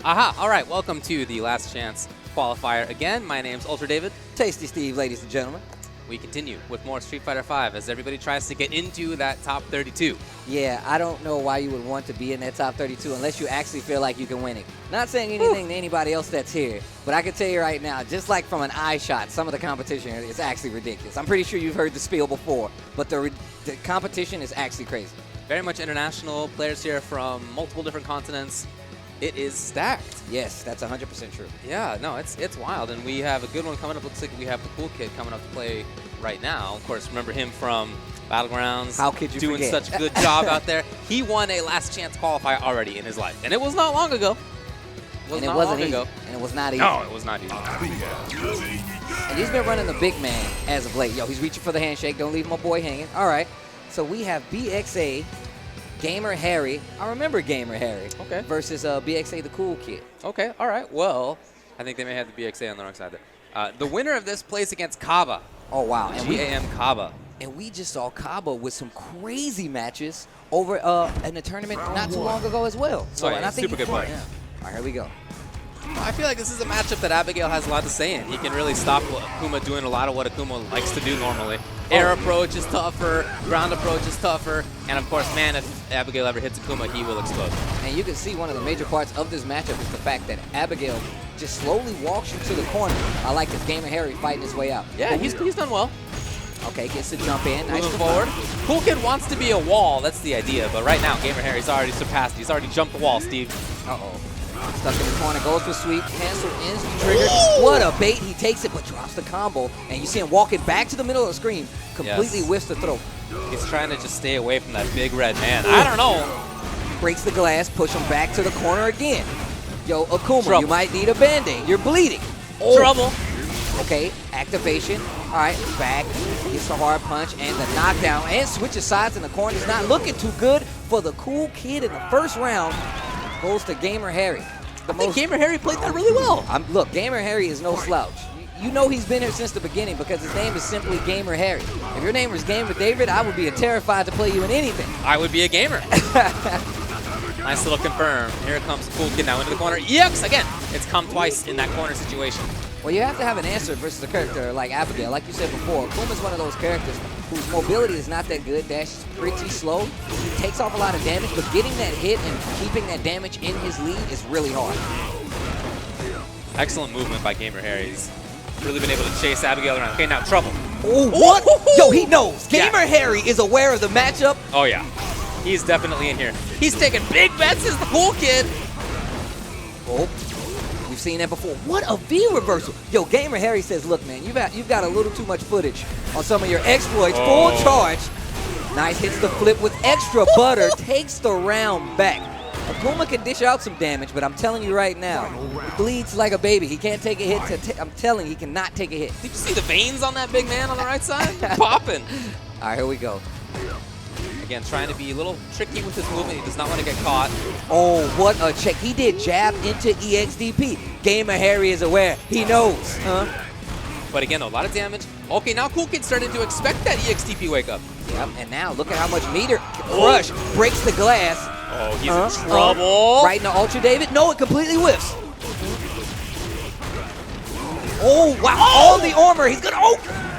Aha! All right, welcome to the Last Chance qualifier again. My name's Ultra David. Tasty Steve, ladies and gentlemen. We continue with more Street Fighter V as everybody tries to get into that top 32. Yeah, I don't know why you would want to be in that top 32 unless you actually feel like you can win it. Not saying anything to anybody else that's here, but I can tell you right now, just like from an eye shot, some of the competition is actually ridiculous. I'm pretty sure you've heard the spiel before, but the competition is actually crazy. Very much international players here from multiple different continents. It is stacked. Yes, that's 100% true. Yeah, no, it's wild, and we have a good one coming up. Looks like we have the cool kid coming up to play right now. Of course, remember him from Battlegrounds. How could you doing forget? such a good job out there. He won a Last Chance qualifier already in his life, and it was not long ago. And it wasn't easy. And it was not easy. No, it was not easy. And he's been running the big man as of late. Yo, he's reaching for the handshake. Don't leave my boy hanging. All right. So we have BXA, Gamer Harry. I remember Gamer Harry. Okay. Versus BXA the cool kid. Okay, all right. Well, I think they may have the BXA on the wrong side there. The winner of this plays against Kaba. Oh, wow. And GAM Kaba. And we just saw Kaba with some crazy matches over in a tournament not too long ago as well. So, yeah, and I think super good play. Yeah. All right, here we go. I feel like this is a matchup that Abigail has a lot to say in. He can really stop Akuma doing a lot of what Akuma likes to do normally. Air approach is tougher, ground approach is tougher, and of course, man, if Abigail ever hits Akuma, he will explode. And you can see one of the major parts of this matchup is the fact that Abigail just slowly walks you to the corner. I like this Gamer Harry fighting his way out. Yeah, he's done well. Okay, gets to jump in. Nice Moving forward. Cool Kid wants to be a wall, that's the idea, but right now, Gamer Harry's already surpassed. He's already jumped the wall, Steve. Uh-oh. Stuck in the corner, goes for sweep, cancel, ends the trigger. What a bait, he takes it, but drops the combo. And you see him walking back to the middle of the screen, completely whiffs the throw. He's trying to just stay away from that big red man. I don't know. Breaks the glass, push him back to the corner again. Yo, Akuma, Trouble. You might need a Band-Aid. You're bleeding. Oh. Trouble. Okay, activation. All right, back. Gets the hard punch and the knockdown. And switches sides in the corner. It's not looking too good for the cool kid in the first round. Goes to Gamer Harry. I think Gamer Harry played that really well. Look, Gamer Harry is no slouch. You know he's been here since the beginning because his name is simply Gamer Harry. If your name was Gamer David, I would be terrified to play you in anything. I would be a gamer. Nice little confirm. Here comes Cool Kid now into the corner. EX again. It's come twice in that corner situation. Well, you have to have an answer versus a character like Abigail. Like you said before, Akuma's one of those characters whose mobility is not that good. Dash is pretty slow. He takes off a lot of damage, but getting that hit and keeping that damage in his lead is really hard. Excellent movement by Gamer Harry. He's really been able to chase Abigail around. Okay, now trouble. Oh, what? Yo, he knows. Gamer Harry is aware of the matchup. Oh, yeah. He's definitely in here. He's taking big bets as the Cool Kid. Oh. We've seen that before. What a V reversal. Yo, Gamer Harry says, look, man, you've got a little too much footage on some of your exploits. Oh. Full charge. Nice, hits the flip with extra butter, takes the round back. Akuma can dish out some damage, but I'm telling you right now, he bleeds like a baby. He can't take a hit. I'm telling you, he cannot take a hit. Did you see the veins on that big man on the right side? Popping. All right, here we go. Again, trying to be a little tricky with his movement. He does not want to get caught. Oh, what a check. He did jab into EXDP. Gamer Harry is aware. He knows. But again, a lot of damage. Okay, now Cool Kid's starting to expect that EXDP wake up. Yep, and now look at how much meter. Crush breaks the glass. Oh, he's in trouble. Right into Ultra David. No, it completely whiffs. Oh, wow. All the armor. He's going to...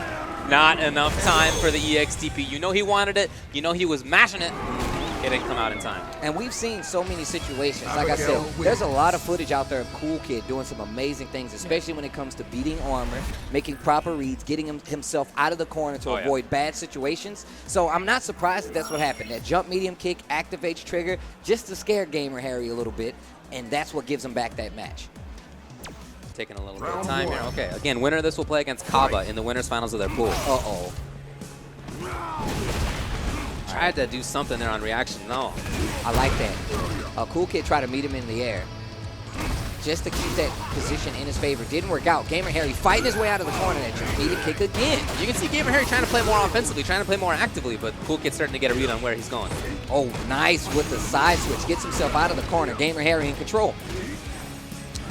Not enough time for the EXTP. You know he wanted it. You know he was mashing it. It didn't come out in time. And we've seen so many situations. Like I said, there's a lot of footage out there of Cool Kid doing some amazing things, especially when it comes to beating armor, making proper reads, getting himself out of the corner to avoid bad situations. So I'm not surprised that that's what happened. That jump medium kick activates trigger just to scare Gamer Harry a little bit, and that's what gives him back that match. Taking a little bit of time here. Okay, again, winner of this will play against Kaba in the winners finals of their pool. Uh-oh. Tried to do something there on reaction. No. I like that. Cool Kid tried to meet him in the air just to keep that position in his favor. Didn't work out. Gamer Harry fighting his way out of the corner. That just medium kick again. You can see Gamer Harry trying to play more offensively, trying to play more actively, but Cool Kid's starting to get a read on where he's going. Oh, nice with the side switch. Gets himself out of the corner. Gamer Harry in control.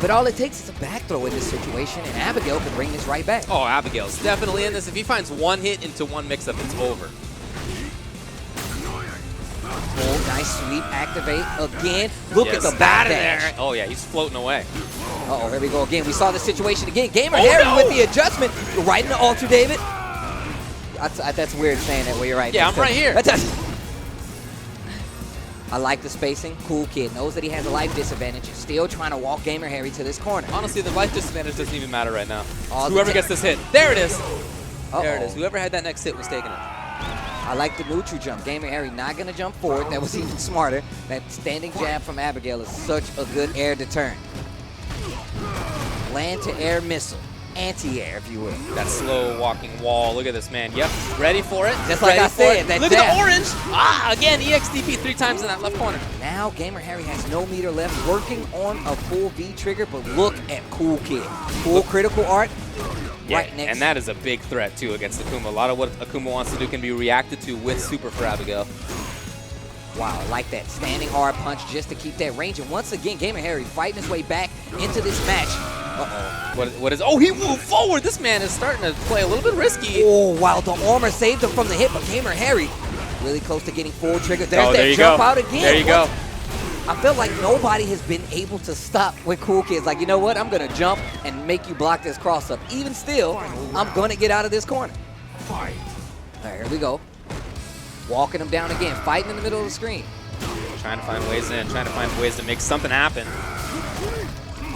But all it takes is a back throw in this situation, and Abigail can bring this right back. Oh, Abigail's definitely in this. If he finds one hit into one mix-up, it's over. Oh, nice Nice sweep, activate again. Look at the back dash. Oh yeah, he's floating away. Uh-oh, here we go again. We saw the situation again. Gamer Harry with the adjustment. Right in the altar, David. That's weird saying that way you're right. Yeah, I'm right here. I like the spacing. Cool kid. Knows that he has a life disadvantage. Still trying to walk Gamer Harry to this corner. Honestly, the life disadvantage doesn't even matter right now. Whoever gets this hit. There it is. There it is. Whoever had that next hit was taking it. I like the neutral jump. Gamer Harry not going to jump forward. That was even smarter. That standing jab from Abigail is such a good air deterrent. Land to air missile. Anti-air, if you will. That slow walking wall. Look at this man. Yep. Ready for it. Just like I said. That Look at the orange. Again, EXDP 3 times in that left corner. Now Gamer Harry has no meter left, working on a full V trigger, but look at Cool Kid. Full critical art. Yeah, right next. And that is a big threat, too, against Akuma. A lot of what Akuma wants to do can be reacted to with super for Abigail. Wow, I like that. Standing hard punch just to keep that range. And once again, Gamer Harry fighting his way back into this match. Uh-oh. What is... Oh, he moved forward! This man is starting to play a little bit risky. Oh, wow, the armor saved him from the hit, but Gamer Harry really close to getting full trigger. There's that jump out again. There you go. I feel like nobody has been able to stop when Cool Kid's like, you know what, I'm going to jump and make you block this cross-up. Even still, I'm going to get out of this corner. All right, here we go. Walking him down again, fighting in the middle of the screen. Trying to find ways in, trying to find ways to make something happen.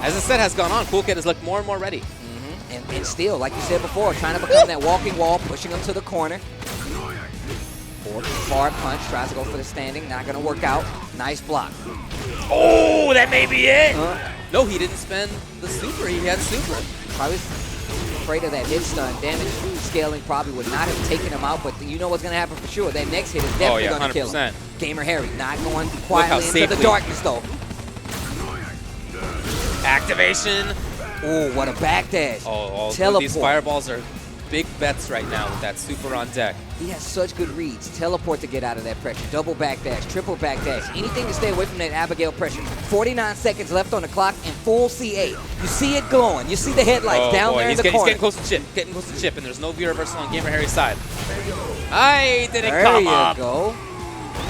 As the set has gone on, Cool Kid has looked more and more ready. And still, like you said before, trying to become that walking wall, pushing him to the corner. Forward punch, tries to go for the standing, not going to work out. Nice block. Oh, that may be it. No, he didn't spend the super. He had super. I was afraid of that hit stun. Damage scaling probably would not have taken him out, but you know what's going to happen for sure. That next hit is definitely going to kill him. Gamer Harry not going quietly into the darkness, though. Activation. Oh, what a backdash. Teleport. These fireballs are big bets right now with that super on deck. He has such good reads. Teleport to get out of that pressure. Double backdash, triple backdash. Anything to stay away from that Abigail pressure. 49 seconds left on the clock and full CA. You see it glowing. You see the headlights down there in the corner. He's getting close to chip. Getting close to chip, and there's no V reversal on Gamer Harry's side. I didn't come up. There you go.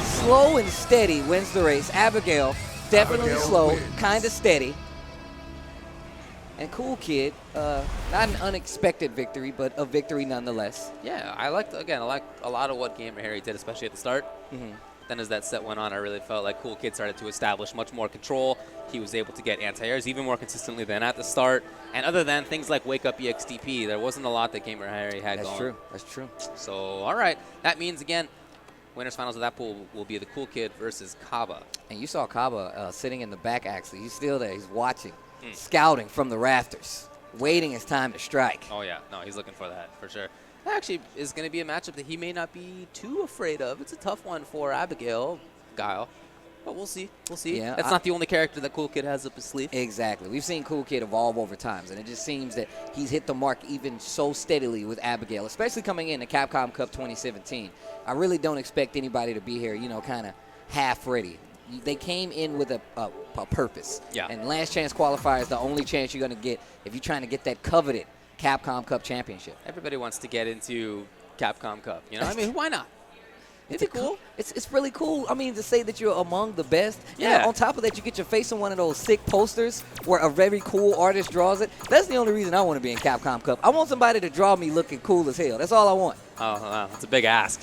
Slow and steady wins the race. Abigail, definitely slow, kind of steady. And Cool Kid, not an unexpected victory, but a victory nonetheless. Yeah, I liked a lot of what Gamer Harry did, especially at the start. Then as that set went on, I really felt like Cool Kid started to establish much more control. He was able to get anti-airs even more consistently than at the start. And other than things like Wake Up EXDP, there wasn't a lot that Gamer Harry had going. That's true. So, all right. That means, again, winners finals of that pool will be the Cool Kid versus Kaba. And you saw Kaba sitting in the back, actually. He's still there. He's watching. Scouting from the rafters, waiting his time to strike. Oh, yeah. No, he's looking for that, for sure. That actually is going to be a matchup that he may not be too afraid of. It's a tough one for Abigail, Guile. But we'll see. We'll see. Yeah, that's not the only character that Cool Kid has up his sleeve. Exactly. We've seen Cool Kid evolve over time, and it just seems that he's hit the mark even so steadily with Abigail, especially coming in the Capcom Cup 2017. I really don't expect anybody to be here, you know, kind of half ready. They came in with a purpose. Yeah. And last chance qualifier is the only chance you're going to get if you're trying to get that coveted Capcom Cup championship. Everybody wants to get into Capcom Cup, you know? I mean, why not? Is it cool? It's really cool. I mean, to say that you're among the best. Yeah. And on top of that, you get your face on one of those sick posters where a very cool artist draws it. That's the only reason I want to be in Capcom Cup. I want somebody to draw me looking cool as hell. That's all I want. Oh, wow. That's a big ask.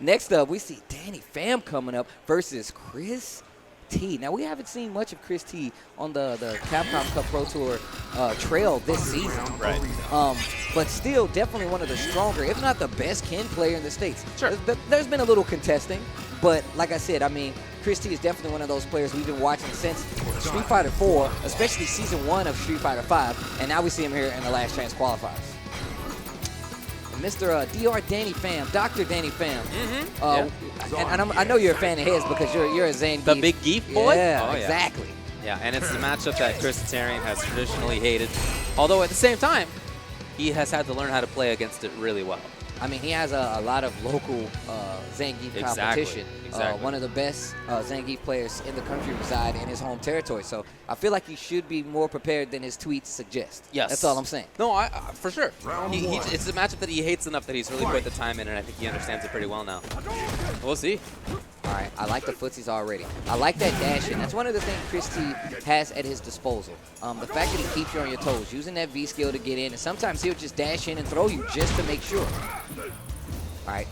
Next up, we see Danny Pham coming up versus Chris T. Now, we haven't seen much of Chris T on the Capcom Cup Pro Tour trail this season. Right. But still, definitely one of the stronger, if not the best Ken player in the States. Sure. There's been a little contesting, but like I said, I mean, Chris T is definitely one of those players we've been watching since Street Fighter 4, especially Season 1 of Street Fighter 5, and now we see him here in the Last Chance qualifiers. Mr. Dr. Danny Pham, Dr. Danny Pham. And I know you're a fan of his because you're a Zane The big geef boy? Yeah, exactly. Yeah, and it's a matchup that Chris Tarian has traditionally hated. Although at the same time, he has had to learn how to play against it really well. I mean, he has a lot of local Zangief competition. Exactly. One of the best Zangief players in the country reside in his home territory. So I feel like he should be more prepared than his tweets suggest. Yes. That's all I'm saying. No, for sure. It's a matchup that he hates enough that he's really put the time in, and I think he understands it pretty well now. We'll see. All right, I like the footsies already. I like that dash in. That's one of the things Christie has at his disposal. The fact that he keeps you on your toes, using that V skill to get in, and sometimes he'll just dash in and throw you just to make sure. All right,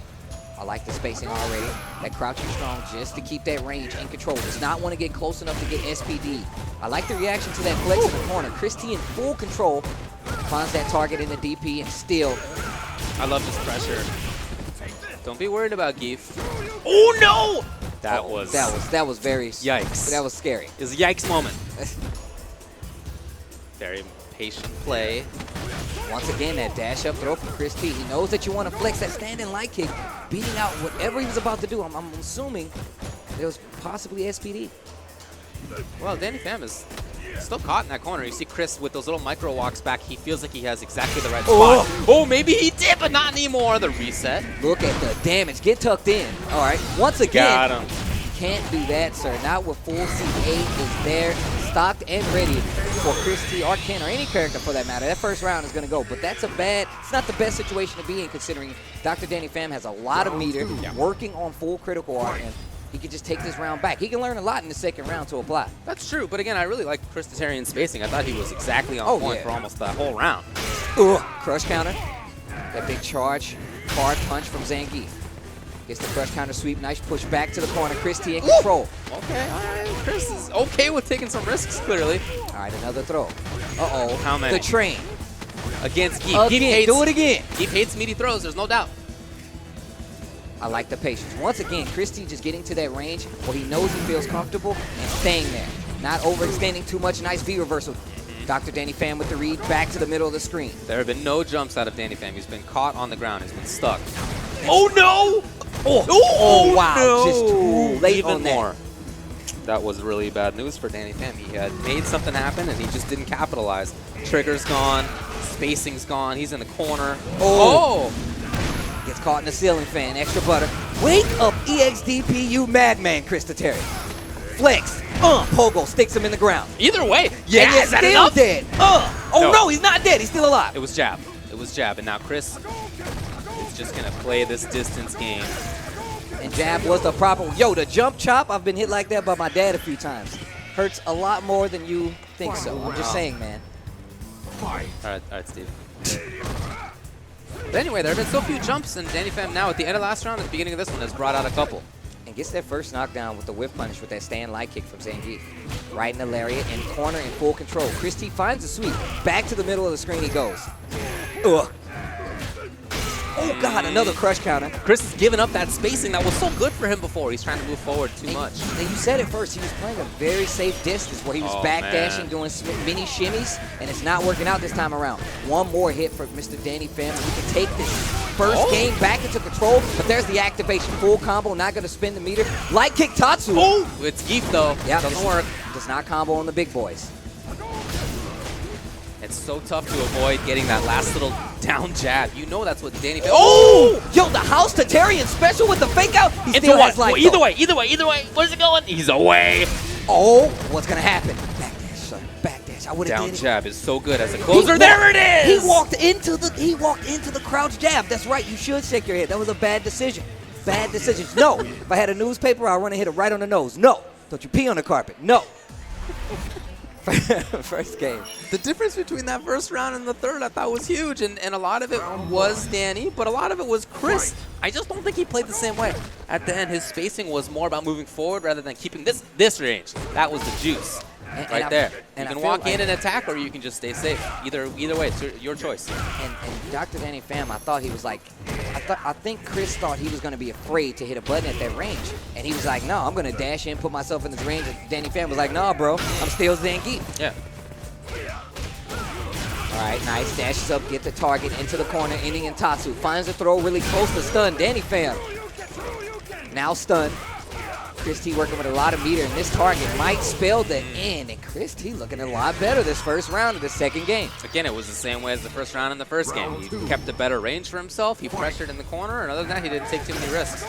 I like the spacing already. That crouching strong just to keep that range in control. Does not want to get close enough to get SPD. I like the reaction to that flex in the corner. Christie in full control, finds that target in the DP and still. I love this pressure. Don't be worried about Geef. Oh no! That was very yikes. That was scary. It was a yikes moment. Very patient play. Once again, that dash up throw from Christie. He knows that you want to flex that standing light kick, beating out whatever he was about to do. I'm assuming it was possibly SPD. Well, Danny Pham is still caught in that corner. You see Chris with those little micro walks back. He feels like he has exactly the right spot. Oh, maybe he did, but not anymore. The reset. Look at the damage. Get tucked in. All right. Once again. Got him. Can't do that, sir. Not with full C8 is there, stocked and ready for Christie or Ken or any character for that matter. That first round is going to go, but it's not the best situation to be in considering Dr. Danny Pham has a lot of meter, working on full critical art, and he can just take this round back. He can learn a lot in the second round to apply. That's true, but again, I really like Chris Tatarian's spacing. I thought he was exactly on point for almost the whole round. Crush counter. That big charge, hard punch from Zangief. Gets the crush counter sweep, nice push back to the corner. Christie in control. Okay, all right. Chris is okay with taking some risks, clearly. All right, another throw. Uh-oh. How many? The train. Against Geef. Again, do it again. Geef hates meaty throws, there's no doubt. I like the patience. Once again, Christie just getting to that range where he knows he feels comfortable and staying there. Not overextending too much. Nice V reversal. Dr. Danny Pham with the read back to the middle of the screen. There have been no jumps out of Danny Pham. He's been caught on the ground. He's been stuck. Oh, no! Oh, wow. No. Just too late Even on that. more. That was really bad news for Danny Pham. He had made something happen, and he just didn't capitalize. Trigger's gone. Spacing's gone. He's in the corner. Oh! Gets caught in the ceiling fan. Extra butter. Wake up, EXDP, you madman, Chris Tatarian. Flex. Pogo sticks him in the ground. Either way. Yeah, is that still enough? dead. No, he's not dead. He's still alive. It was jab. It was jab. And now Chris is just going to play this distance game. And jab was the proper. Yo, the jump chop, I've been hit like that by my dad a few times. Hurts a lot more than you think so. I'm just saying, man. All right, Steve. But anyway, there have been so few jumps, and Danny Pham now at the end of last round, at the beginning of this one, has brought out a couple. And gets that first knockdown with the whip punish with that stand light kick from Zangief. Right in the lariat, in corner, in full control. Christie finds the sweep. Back to the middle of the screen he goes. Oh, God, another crush counter. Chris has given up that spacing that was so good for him before. He's trying to move forward too much. And you said it first. He was playing a very safe distance where he was backdashing, doing mini shimmies, and it's not working out this time around. One more hit for Mr. Danny Pham. We can take this first game back into control, but there's the activation. Full combo, not going to spin the meter. Light kick Tatsu. Oh, it's Geef, though. Yeah, doesn't work. Does not combo on the big boys. It's so tough to avoid getting that last little down jab. You know that's what Danny Pham. Yo, the House Tatarian special with the fake out. He still has life. Either way. Where's it going? He's away. Oh, what's going to happen? Backdash, son. Backdash. I would have did it. Down jab is so good as a closer. There it is. He walked into the crouch jab. That's right. You should shake your head. That was a bad decision. Bad decisions. No. If I had a newspaper, I'd run and hit it right on the nose. No. Don't you pee on the carpet. No. First game. The difference between that first round and the third I thought was huge, and a lot of it was Danny, but a lot of it was Chris. I just don't think he played the same way. At the end, his spacing was more about moving forward rather than keeping this range. That was the juice right there. You can walk in and attack, or you can just stay safe. Either way, it's your choice. And Dr. Danny Pham, I thought he was like, I think Chris thought he was going to be afraid to hit a button at that range. And he was like, no, I'm going to dash in, put myself in this range. And Danny Pham was like, nah, bro, I'm still Zangief. Yeah. All right, nice. Dashes up, get the target into the corner, ending in Tatsu. Finds the throw really close to stun. Danny Pham now stunned. Chris T working with a lot of meter, and this target might spell the end. And Chris T looking a lot better this first round of the second game. Again, it was the same way as the first round in the first game. He kept a better range for himself. He pressured in the corner, and other than that, he didn't take too many risks.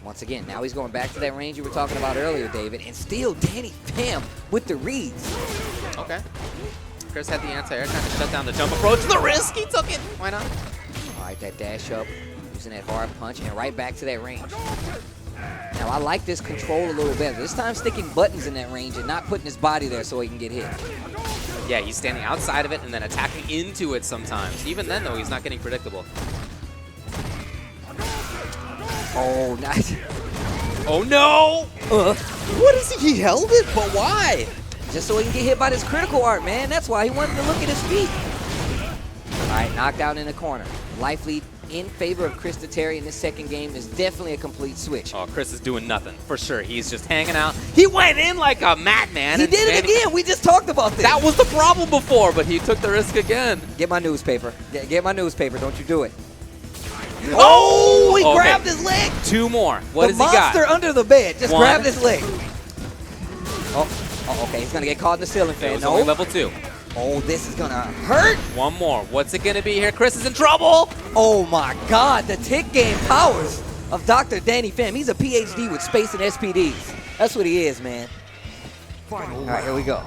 Once again, now he's going back to that range you were talking about earlier, David, and still Danny Pham with the reads. Okay. Chris had the anti-air, trying to shut down the jump approach. The risk, he took it. Why not? All right, that dash up, using that hard punch, and right back to that range. Now, I like this control a little better. This time sticking buttons in that range and not putting his body there so he can get hit. Yeah, he's standing outside of it and then attacking into it sometimes. Even then, though, he's not getting predictable. Oh, nice. Oh, no! What is he? He held it, but why? Just so he can get hit by this critical art, man. That's why he wanted to look at his feet. All right, knocked out in the corner. Life lead in favor of Chris Terry in this second game is definitely a complete switch. Oh, Chris is doing nothing, for sure. He's just hanging out. He went in like a madman. He did it again. We just talked about this. That was the problem before, but he took the risk again. Get my newspaper. Get my newspaper. Don't you do it. Oh, he grabbed his leg. Two more. What has he got? The monster under the bed just One. grabbed his leg. Oh, okay. He's going to get caught in the ceiling fan. It was only level 2. Oh, this is going to hurt. One more. What's it going to be here? Chris is in trouble. Oh, my God. The tick game powers of Dr. Danny Pham. He's a PhD with space and SPDs. That's what he is, man. All right, here we go.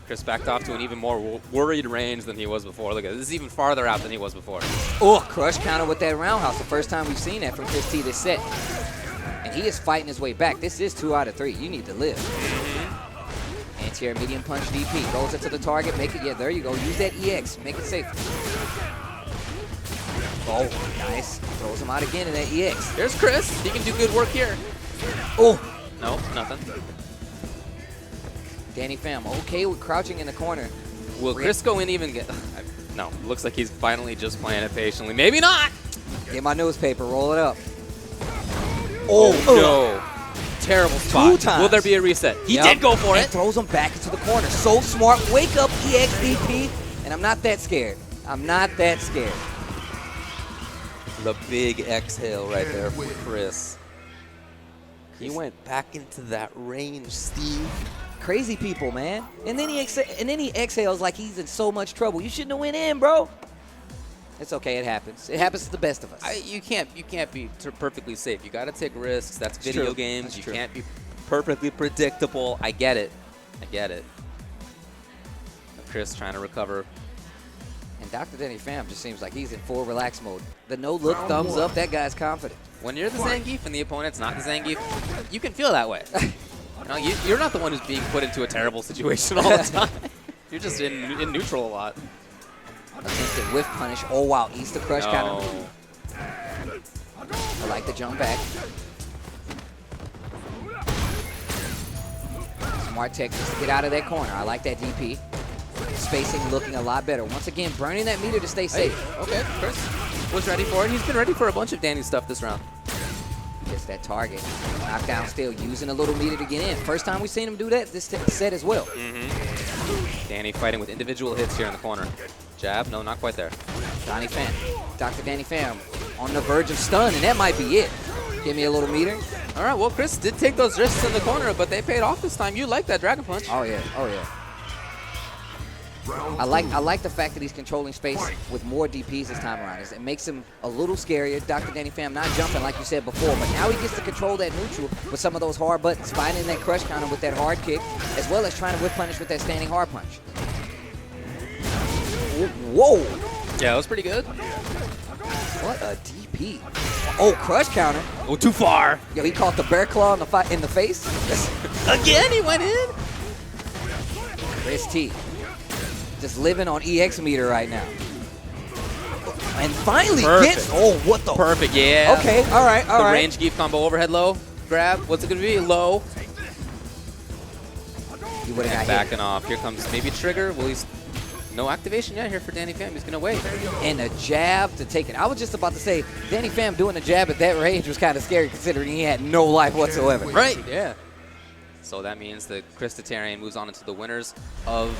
Chris backed off to an even more worried range than he was before. Look at this. This is even farther out than he was before. Oh, crush counter with that roundhouse. The first time we've seen that from Chris T this set. And he is fighting his way back. This is 2 out of 3. You need to live. Anti-air medium punch DP. Goes into the target. Make it. Yeah, there you go. Use that EX. Make it safe. Oh, nice. Throws him out again in that EX. There's Chris. He can do good work here. Oh. No, nothing. Danny Pham, okay with crouching in the corner. Will Chris go in even get... No, looks like he's finally just playing it patiently. Maybe not. Get my newspaper. Roll it up. Oh, no. Terrible spot. 2 times. Will there be a reset? He did go for and it. Throws him back into the corner. So smart. Wake up, EXDP. And I'm not that scared. I'm not that scared. The big exhale right there for Chris. He went back into that range, Steve. Crazy people, man. And then he exhales like he's in so much trouble. You shouldn't have went in, bro. It's okay. It happens. It happens to the best of us. You can't be perfectly safe. You got to take risks. That's video true. games. That's You true. can't be perfectly predictable. I get it. I get it. Chris trying to recover. And Dr. Danny Pham just seems like he's in full relax mode. The no-look thumbs up, that guy's confident. When you're the Zangief and the opponent's not the Zangief, you can feel that way. No, you're not the one who's being put into a terrible situation all the time. You're just in neutral a lot. Attempted whiff punish. Oh, wow. Eats the crush counter. I like the jump back. Smart tech just to get out of that corner. I like that DP. Spacing looking a lot better. Once again, burning that meter to stay safe. Hey, okay, Chris was ready for it. He's been ready for a bunch of Danny stuff this round. Gets that target. Knockdown still, using a little meter to get in. First time we've seen him do that this set as well. Danny fighting with individual hits here in the corner. Jab, no, not quite there. Danny Pham, Dr. Danny Pham on the verge of stun, and that might be it. Give me a little meter. All right, well, Chris did take those risks in the corner, but they paid off this time. You like that Dragon Punch. Oh, yeah. Oh, yeah. I like the fact that he's controlling space with more DPs this time around. It makes him a little scarier. Dr. Danny Pham not jumping like you said before, but now he gets to control that neutral with some of those hard buttons, finding that crush counter with that hard kick, as well as trying to whip punish with that standing hard punch. Whoa! Yeah, that was pretty good. What a DP. Oh, crush counter. Oh, too far. Yo, he caught the bear claw in the face. Again, he went in. Chris T. Just living on EX meter right now. And finally gets, oh, what the? Perfect, yeah. Okay, all right, all right. The range Geef combo overhead low. Grab, what's it going to be? Low. He would have got backing off. Here comes maybe trigger. Well, he's no activation yet here for Danny Pham. He's going to wait. And a jab to take it. I was just about to say, Danny Pham doing a jab at that range was kind of scary considering he had no life whatsoever. Right, yeah. So that means that Chris Tatarian moves on into the winners of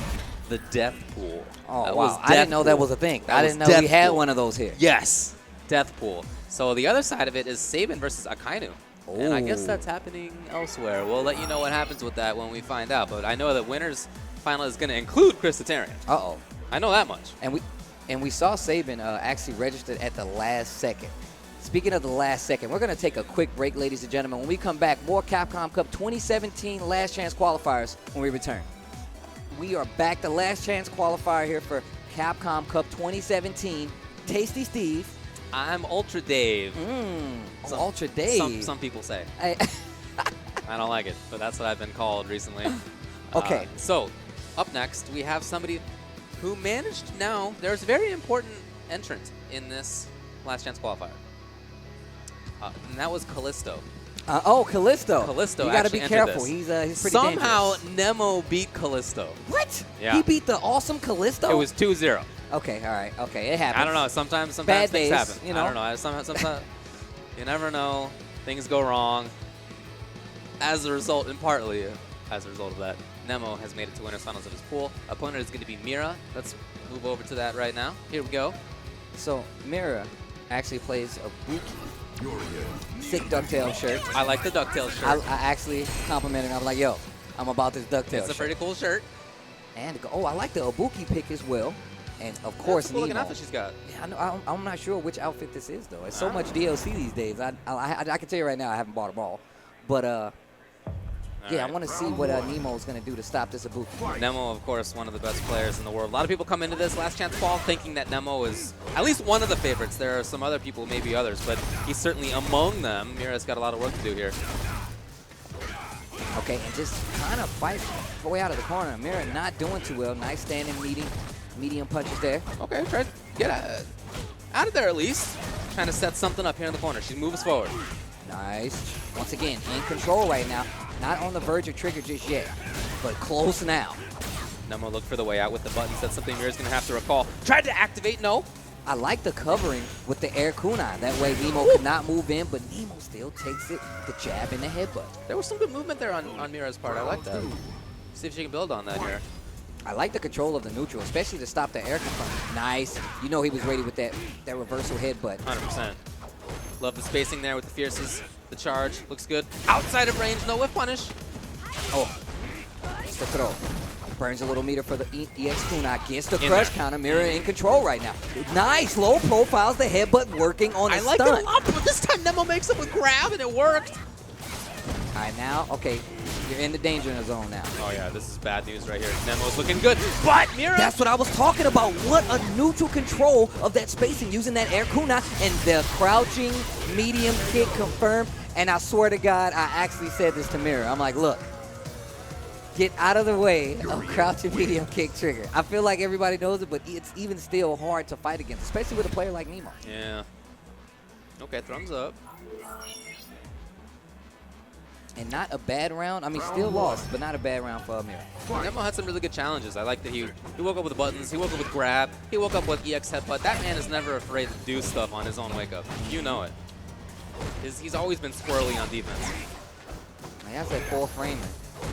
the death pool. Oh, That wow. was I didn't death know that pool. was a thing. That I was didn't know we death had pool. one of those here. Yes, death pool. So the other side of it is Saban versus Akainu. And I guess Ooh. that's happening elsewhere. We'll let you know what happens with that when we find out. But I know that winners final is going to include Chris Tatarian. Uh-oh. I know that much. And we saw Saban actually registered at the last second. Speaking of the last second, we're going to take a quick break, ladies and gentlemen. When we come back, more Capcom Cup 2017 Last Chance qualifiers when we return. We are back, the Last Chance qualifier here for Capcom Cup 2017. Tasty Steve. I'm Ultra Dave. Ultra Dave. Some people say. I don't like it, but that's what I've been called recently. Okay. So, up next, we have somebody who managed now. There's a very important entrant in this Last Chance qualifier. And that was Callisto. Callisto. Callisto You got to be actually entered careful. this. He's pretty Somehow, dangerous. Nemo beat Callisto. What? Yeah. He beat the awesome Callisto? It was 2-0. Okay, all right. Okay, it happens. I don't know. Sometimes Bad things days, happen. you know? I don't know. Sometimes you never know. Things go wrong. As a result, and partly as a result of that, Nemo has made it to winners finals of his pool. Opponent is going to be MIRA. Let's move over to that right now. Here we go. So, MIRA actually plays a Buki. Sick DuckTales shirt. I like the DuckTales shirt. I actually complimented him. I was like, yo, I'm about this DuckTales It's a shirt. pretty cool shirt. And, I like the Ibuki pick as well. And, of course, That's a cool looking Nemo. outfit she's got. Yeah, I know, I'm not sure which outfit this is, though. It's so much DLC these days. I can tell you right now, I haven't bought them all. But, yeah, I want to see what Nemo's going to do to stop this Ibuki. Nemo, of course, one of the best players in the world. A lot of people come into this Last Chance Qual thinking that Nemo is at least one of the favorites. There are some other people, maybe others, but he's certainly among them. MIRA's got a lot of work to do here. Okay, and just kind of fight her way out of the corner. MIRA not doing too well. Nice standing medium punches there. Okay, try to get out of there at least. Trying to set something up here in the corner. She moves forward. Nice. Once again, in control right now. Not on the verge of trigger just yet, but close now. Nemo look for the way out with the buttons. That's something Mira's going to have to recall. Tried to activate, no. I like the covering with the air kunai. That way Nemo cannot move in, but Nemo still takes it, the jab and the headbutt. There was some good movement there on Mira's part. I like that. See if she can build on that here. I like the control of the neutral, especially to stop the air component. Nice. You know he was ready with that reversal headbutt. 100%. Love the spacing there with the fierces. The charge looks good. Outside of range, no whiff punish. Oh, it's the throw. Burns a little meter for the EX kunai. Gets the crush counter. MIRA in control right now. Nice. Low profiles. The headbutt working on his I like stunt. it a lot, but this time Nemo makes it with grab, and it worked. All right, now, okay, you're in the danger zone now. Oh, yeah, this is bad news right here. Nemo's looking good, but MIRA... That's what I was talking about. What a neutral control of that spacing using that air kunai and the crouching medium kick confirmed. And I swear to God, I actually said this to MIRA. I'm like, look, get out of the way of crouching medium kick trigger. I feel like everybody knows it, but it's even still hard to fight against, especially with a player like Nemo. Yeah. Okay, thumbs up. And not a bad round. I mean, still lost, but not a bad round for MIRA. Nemo had some really good challenges. I like that he woke up with the buttons, he woke up with grab, he woke up with EX headbutt. That man is never afraid to do stuff on his own wake up. You know it. He's always been squirrely on defense. He has that full framing.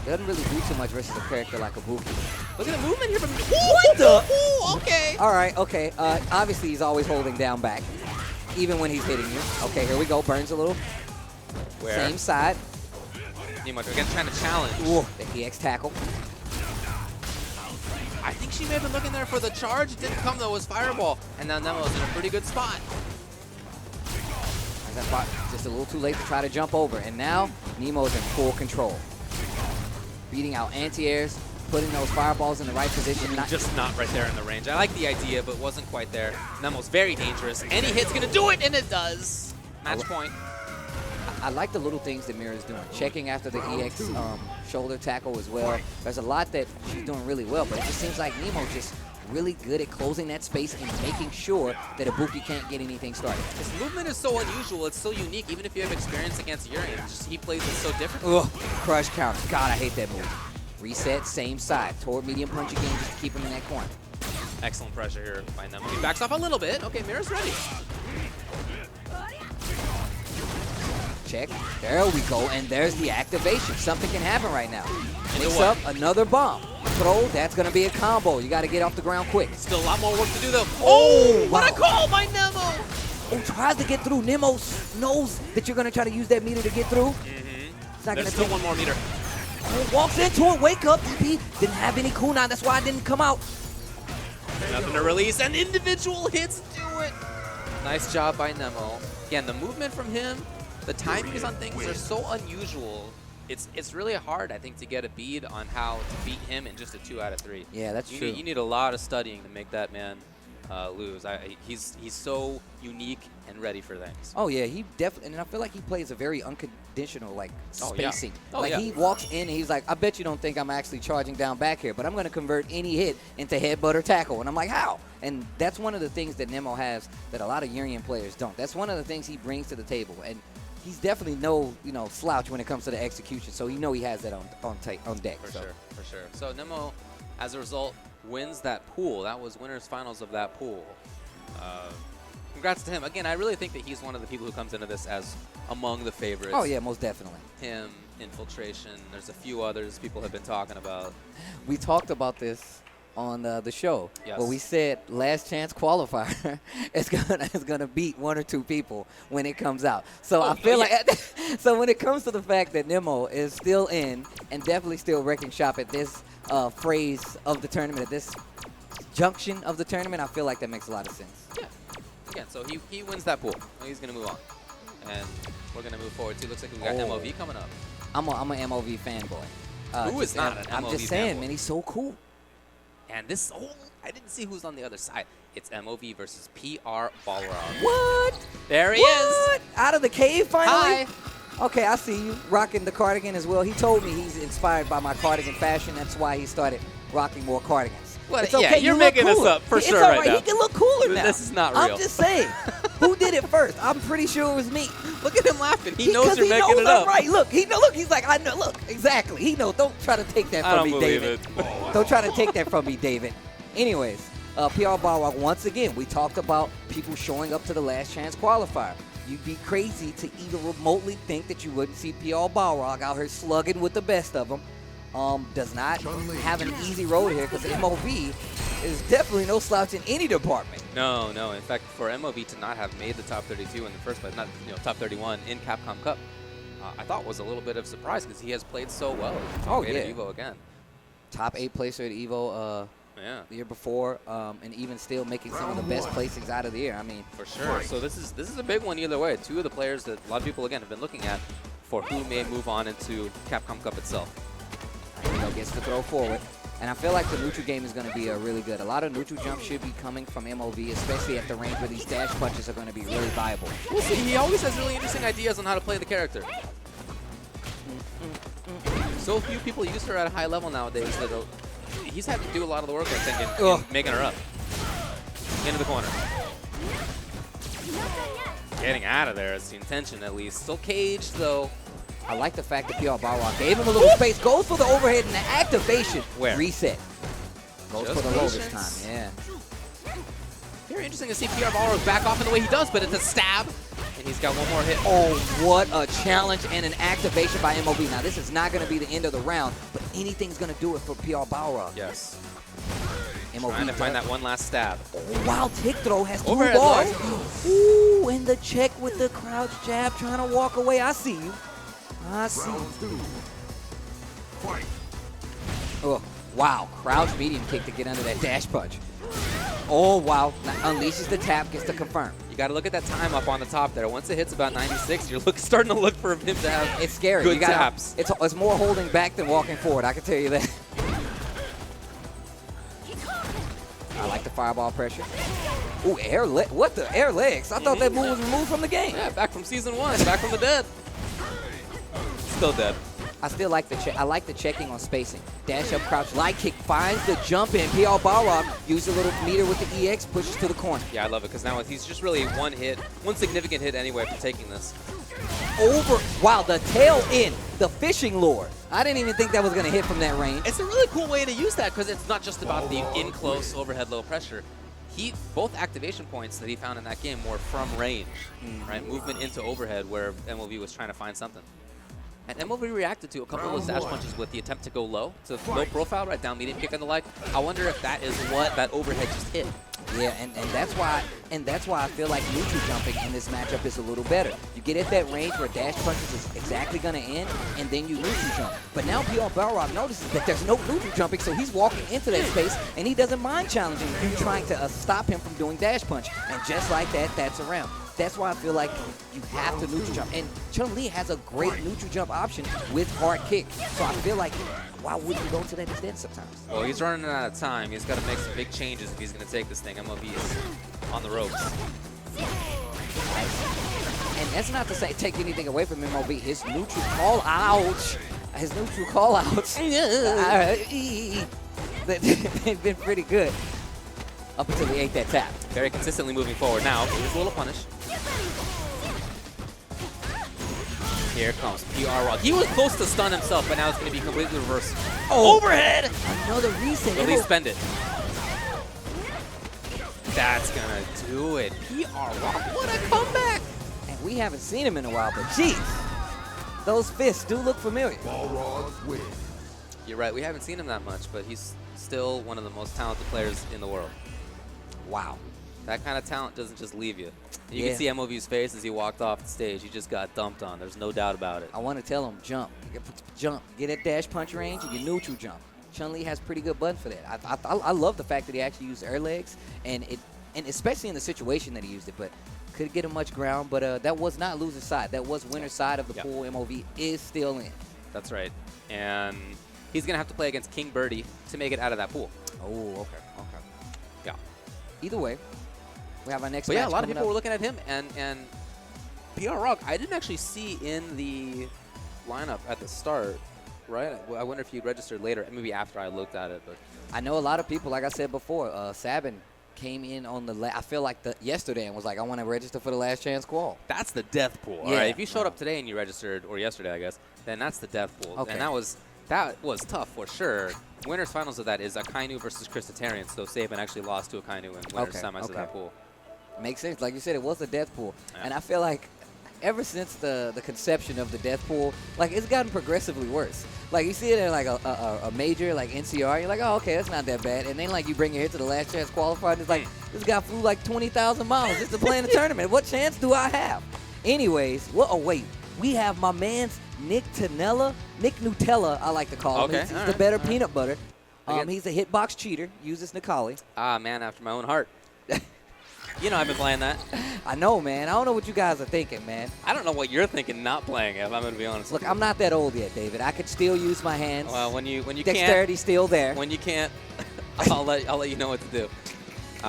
Doesn't really do too much versus a character like Ibuki. Look at the movement here from... What the? Ooh, okay. All right, okay. Obviously, he's always holding down back, even when he's hitting you. Okay, here we go. Burns a little. Where? Same side. Nemo again trying to challenge. Ooh, the EX tackle. I think she may have been looking there for the charge. It didn't come, though. It was Fireball. And now Nemo's in a pretty good spot. Just a little too late to try to jump over. And now, Nemo's in full control. Beating out anti-airs, putting those fireballs in the right position. Just not right there in the range. I like the idea, but wasn't quite there. Nemo's very dangerous. Any hit's going to do it, and it does. Match point. I like the little things that MIRA's doing. Checking after the EX shoulder tackle as well. There's a lot that she's doing really well, but it just seems like Nemo's just really good at closing that space and making sure that Ibuki can't get anything started. His movement is so unusual. It's so unique. Even if you have experience against Urian, he plays it so different. Ugh, crush counter. God, I hate that move. Reset, same side. Toward medium punch again just to keep him in that corner. Excellent pressure here by Nemo. He backs off a little bit. Okay, MIRA's ready. Check. There we go. And there's the activation. Something can happen right now. Mix up another bomb. throw, that's going to be a combo. You got to get off the ground quick. Still a lot more work to do, though. Oh, wow. what a call by Nemo! Oh, tries to get through. Nemo knows that you're going to try to use that meter to get through. There's still one more meter. Oh, walks into it. Wake up, DP. Didn't have any cooldown. That's why I didn't come out. Nothing to release, and individual hits do it. Nice job by Nemo. Again, the movement from him, the timings on things are so unusual. It's really hard, I think, to get a bead on how to beat him in just a 2 out of 3. Yeah, that's true. You need a lot of studying to make that man lose. He's so unique and ready for things. Oh yeah, he definitely, and I feel like he plays a very unconditional spacing. Oh, yeah. He walks in and he's like, I bet you don't think I'm actually charging down back here, but I'm going to convert any hit into headbutt or tackle. And I'm like, how? And that's one of the things that Nemo has that a lot of Urian players don't. That's one of the things he brings to the table. And he's definitely no slouch when it comes to the execution. So you know he has that on deck. For sure. So Nemo, as a result, wins that pool. That was winners finals of that pool. Congrats to him. Again, I really think that he's one of the people who comes into this as among the favorites. Oh yeah, most definitely. Him, Infiltration. There's a few others people have been talking about. We talked about this on the show, yes, where we said last chance qualifier is gonna beat 1 or 2 people when it comes out. So I feel like so when it comes to the fact that Nemo is still in and definitely still wrecking shop at this phrase of the tournament, at this junction of the tournament, I feel like that makes a lot of sense. Yeah. Again, so he wins that pool. He's gonna move on, and we're gonna move forward too. Looks like we got MOV coming up. I'm an MOV fanboy. Who is not an MOV I'm just saying, fanboy? man, he's so cool. And this I didn't see who's on the other side. It's MOV versus PR Balrog. What? There he is. Out of the cave finally? Hi. Okay, I see you. Rocking the cardigan as well. He told me he's inspired by my cardigan fashion. That's why he started rocking more cardigans. What? It's okay. Yeah, you're making this up for sure right now. He can look cooler now. This is not real. I'm just saying. Who did it first? I'm pretty sure it was me. Look at him laughing. He knows you're making it up. Right. Look, he's like, I know. Look, exactly. He knows. Don't try to take that from me, David. Don't try to take that from me, David. Anyways, PR Balrog, once again, we talked about people showing up to the last chance qualifier. You'd be crazy to even remotely think that you wouldn't see PR Balrog out here slugging with the best of them. Does not have an easy road here because MOV is definitely no slouch in any department. No. In fact, for MOV to not have made the top 32 in the first place, not top 31 in Capcom Cup, I thought was a little bit of a surprise because he has played so well. Oh yeah. At Evo again. Top 8 placer at Evo. The year before, and even still making some of the best placings out of the year. I mean, for sure. So this is a big one either way. 2 of the players that a lot of people again have been looking at for who may move on into Capcom Cup itself. Gets to throw forward, and I feel like the neutral game is going to be really good. A lot of neutral jumps should be coming from MOV, especially at the range where these dash punches are going to be really viable. We'll see. He always has really interesting ideas on how to play the character. So few people use her at a high level nowadays that he's had to do a lot of the work, I think, in making her up. Into the corner. Getting out of there is the intention, at least. Still caged, though. I like the fact that PR Balrog gave him a little space, goes for the overhead, and the activation. Where? Reset. Goes Just for the low this patience. time, yeah. Very interesting to see PR Balrog back off in the way he does, but it's a stab. And he's got one more hit. Oh, what a challenge and an activation by MOV. Now, this is not going to be the end of the round, but anything's going to do it for PR Balrog. Yes. MOV Trying to find that one last stab. Oh, wow, tick throw has 2 Overhead bars. Ooh, and the check with the crouch jab, trying to walk away. I see you. I see you. Oh, wow, crouch medium kick to get under that dash punch. Oh, wow, unleashes the tap, gets to confirm. You got to look at that time up on the top there. Once it hits about 96, you're starting to look for him to have It's scary. good taps. It's more holding back than walking forward, I can tell you that. I like the fireball pressure. Ooh, what the air legs? I thought that move was removed from the game. Yeah, back from season 1, back from the dead. Still dead. I still like the check. I like the checking on spacing. Dash up, crouch, light kick, finds the jump in. PR Balrog uses a little meter with the EX, pushes to the corner. Yeah, I love it because now he's just really one significant hit anyway for taking this. Wow, the tail in, the fishing lure. I didn't even think that was going to hit from that range. It's a really cool way to use that because it's not just about the in-close overhead low pressure. Both activation points that he found in that game were from range, right? Movement into overhead where MLB was trying to find something. And MOV reacted to a couple of those dash punches with the attempt to go low, to low profile, right down medium kick and the like. I wonder if that is what that overhead just hit. Yeah, and that's why I feel like neutral jumping in this matchup is a little better. You get at that range where dash punches is exactly going to end, and then you neutral jump. But now PR Balrog notices that there's no neutral jumping, so he's walking into that space, and he doesn't mind challenging you, trying to stop him from doing dash punch. And just like that, that's around. That's why I feel like you have to neutral jump. And Chun-Li has a great neutral jump option with hard kick. So I feel like, why wouldn't you go to that extent sometimes? Well, he's running out of time. He's got to make some big changes if he's going to take this thing. MOV is on the ropes. And that's not to say take anything away from MOV. His neutral call outs, they've been pretty good up until he ate that tap. Very consistently moving forward. Now, here's a little punish. Here comes PR Rock. He was close to stun himself, but now it's going to be completely reversed. Oh, overhead! Another reset. At least spend it. That's going to do it. PR Rock, what a comeback! And we haven't seen him in a while, but geez, those fists do look familiar. You're right, we haven't seen him that much, but he's still one of the most talented players in the world. Wow. That kind of talent doesn't just leave you. You Yeah. can see MOV's face as he walked off the stage. He just got dumped on. There's no doubt about it. I want to tell him, jump. Jump. Get at dash punch range and you neutral jump. Chun-Li has pretty good buttons for that. I love the fact that he actually used air legs, and especially in the situation that he used it, but couldn't get him much ground, but that was not loser's side. That was winner's side of the pool. MOV is still in. That's right. And he's going to have to play against King Birdie to make it out of that pool. Oh, okay. Yeah. Either way, we have our next But match yeah, a lot of people coming were up. looking at him, and PR Rock, I didn't actually see in the lineup at the start, right? I wonder if he registered later, maybe after I looked at it. But I know a lot of people, like I said before, Sabin came in on the I feel like yesterday and was like, I want to register for the last chance qual. that's the death pool. Yeah. All right? If you showed up today and you registered, or yesterday, I guess, then that's the death pool. Okay. And that was tough for sure. Winners finals of that is Akainu versus Christitarian. So Sabin actually lost to Akainu in winners semis of that pool. Makes sense. Like you said, it was a death pool. Yeah. And I feel like ever since the conception of the death pool, like it's gotten progressively worse. Like you see it in like a major like NCR, you're like, oh, okay, that's not that bad. And then like you bring it here to the last chance qualifier, and it's like, this guy flew like 20,000 miles just to play in the tournament. What chance do I have? Anyways, wait. We have my man's Nick Nutella, I like to call him. Okay, He's all the right, better all right. peanut butter. Again. He's a hitbox cheater, uses Nikali. Ah, man after my own heart. You know I've been playing that. I know, man. I don't know what you guys are thinking, man. I don't know what you're thinking not playing it, if I'm going to be honest Look, with you. I'm not that old yet, David. I could still use my hands. Well, when you can't, Dexterity's still there. when you can't, I'll let you know what to do.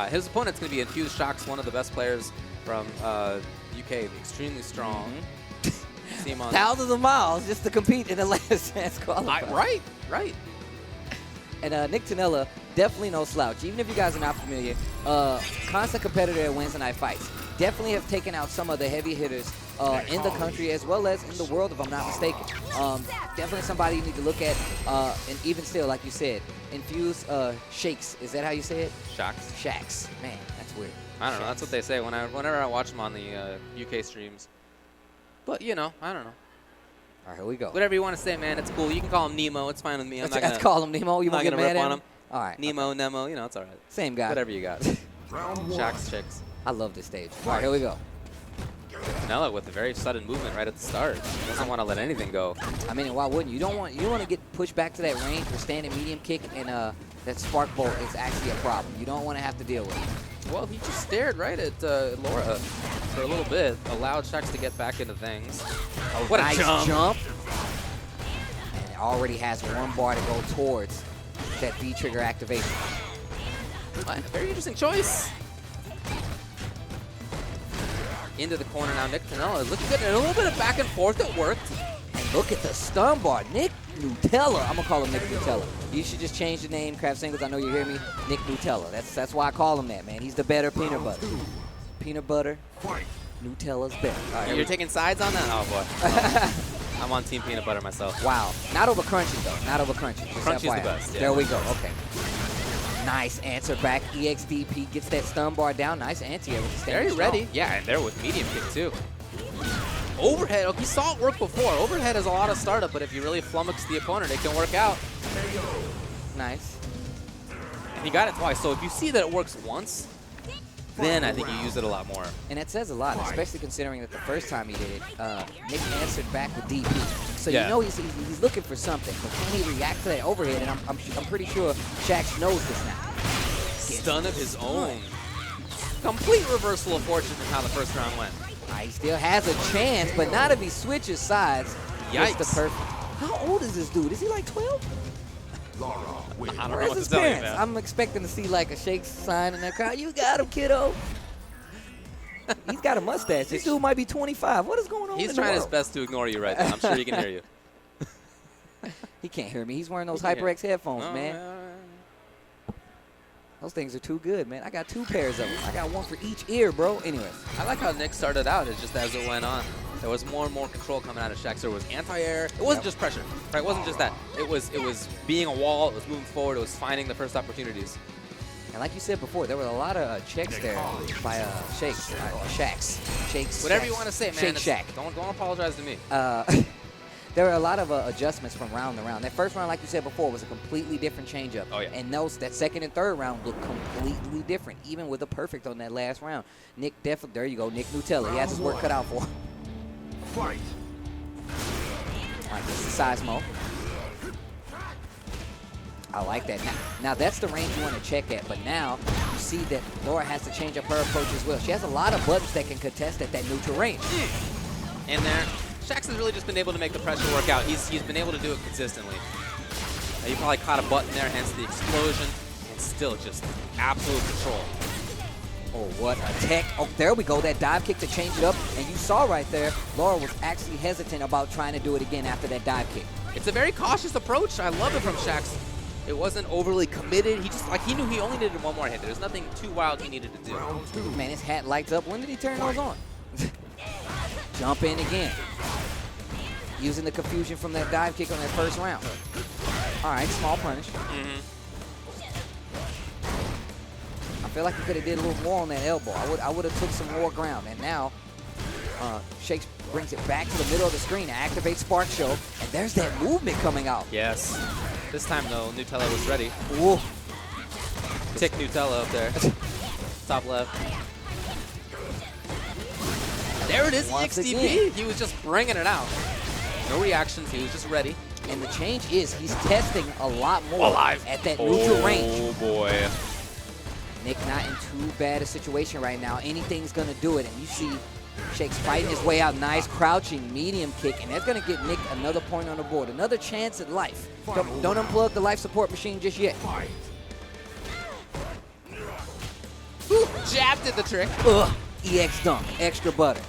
His opponent's going to be Infused Shocks, one of the best players from UK, extremely strong. See him on Thousands of miles just to compete in the last chance qualifier. Right. And Nick Tanella, definitely no slouch. Even if you guys are not familiar, constant competitor at Wednesday Night Fights. Definitely have taken out some of the heavy hitters in the country as well as in the world, if I'm not mistaken. Definitely somebody you need to look at. And even still, like you said, Infused Shakes. Is that how you say it? Shocks. Shacks. Man, that's weird. I don't know. That's what they say whenever I watch them on the UK streams. But, you know, I don't know. All right, here we go. Whatever you want to say, man, it's cool. You can call him Nemo. It's fine with me. I'm not Let's call him Nemo. You not want to gonna get mad rip at on him? All right. Nemo, Nemo, you know, it's all right. Same guy. Whatever you got. Shocks, chicks. I love this stage. All right, here we go. Canelo with a very sudden movement right at the start. Doesn't want to let anything go. I mean, why wouldn't you? You don't want to get pushed back to that range where standing medium kick and that spark bolt is actually a problem. You don't want to have to deal with it. Well, he just stared right at Laura for a little bit, allowed Shocks to get back into things. Oh, what Nice a jump. And it already has one bar to go towards that V-trigger activation. Very interesting choice. Into the corner now, Nick Canella looking good. And a little bit of back and forth that worked. And look at the stun bar. Nick Nutella. I'm going to call him Nick Nutella. You should just change the name, Craft Singles. I know you hear me. Nick Nutella. That's why I call him that, man. He's the better peanut butter. Peanut butter. Nutella's better. All right, You're taking sides on that? Oh, boy. I'm on Team Peanut Butter myself. Wow. Not over Crunchy, though. Not over Crunchy. Just Crunchy's the FYI. best, yeah. There we go. Okay. Nice answer back. EXDP gets that stun bar down. Nice anti-air with the Very standing ready. strong. Yeah, and there with medium kick, too. Overhead, okay, he saw it work before. Overhead has a lot of startup, but if you really flummox the opponent, it can work out. Nice. And he got it twice, so if you see that it works once, then I think you use it a lot more. And that says a lot, especially considering that the first time he did it, Nick answered back with DP. So you know he's looking for something, but can he react to that overhead? And I'm pretty sure Shax knows this now. Stun of his own. Complete reversal of fortune in how the first round went. He still has a chance, but not if he switches sides. Yikes. It's the perfect. How old is this dude? Is he like 12? I don't know Where's what his to tell you, parents? man. I'm expecting to see like a Shake sign in that crowd. You got him, kiddo. He's got a mustache. This dude might be 25. What is going on? He's trying his best to ignore you right now. I'm sure he can hear you. He can't hear me. He's wearing those HyperX headphones, Oh, man. Those things are too good, man. I got 2 pairs of them. I got one for each ear, bro. Anyways. I like how Nick started out. It's just as it went on, there was more and more control coming out of Shax. There was anti-air. It wasn't just pressure, right? It wasn't just that. It was being a wall. It was moving forward. It was finding the first opportunities. And like you said before, there were a lot of checks there by Shakes, or Shacks. Shakes. Whatever Shacks. you want to say, man. Shake Shack. Don't apologize to me. There were a lot of adjustments from round to round. That first round, like you said before, was a completely different changeup. Oh, yeah. And that second and third round looked completely different, even with a perfect on that last round. Nick definitely, there you go, Nick Nutella. He has his work cut out for him. Fight. All right, this is Seismo. I like that. Now that's the range you want to check at, but now you see that Laura has to change up her approach as well. She has a lot of buttons that can contest at that neutral range. And there, Shax has really just been able to make the pressure work out. He's been able to do it consistently. He probably caught a button there, hence the explosion, and still just absolute control. Oh, what a tech. Oh, there we go. That dive kick to change it up. And you saw right there, Laura was actually hesitant about trying to do it again after that dive kick. It's a very cautious approach. I love it from Shax. It wasn't overly committed. He just, like, he knew he only needed one more hit. There's nothing too wild he needed to do. Man, his hat lights up. When did he turn those on? Jump in again. Using the confusion from that dive kick on that first round. All right, small punish. I feel like he could have did a little more on that elbow. I would have took some more ground. And now, Shakes brings it back to the middle of the screen to activate Spark Show. And there's that movement coming out. Yes. This time, though, Nutella was ready. Ooh. Tick Nutella up there. Top left. There it is, Once XDP. again. He was just bringing it out. No reactions. He was just ready. And the change is he's testing a lot more at that neutral range. Oh, boy. Nick not in too bad a situation right now. Anything's going to do it. And you see Shakes fighting his way out. Nice crouching medium kick. And that's going to get Nick another point on the board. Another chance at life. Don't unplug the life support machine just yet. Ooh, jab did the trick. Ugh. EX dunk. Extra butter.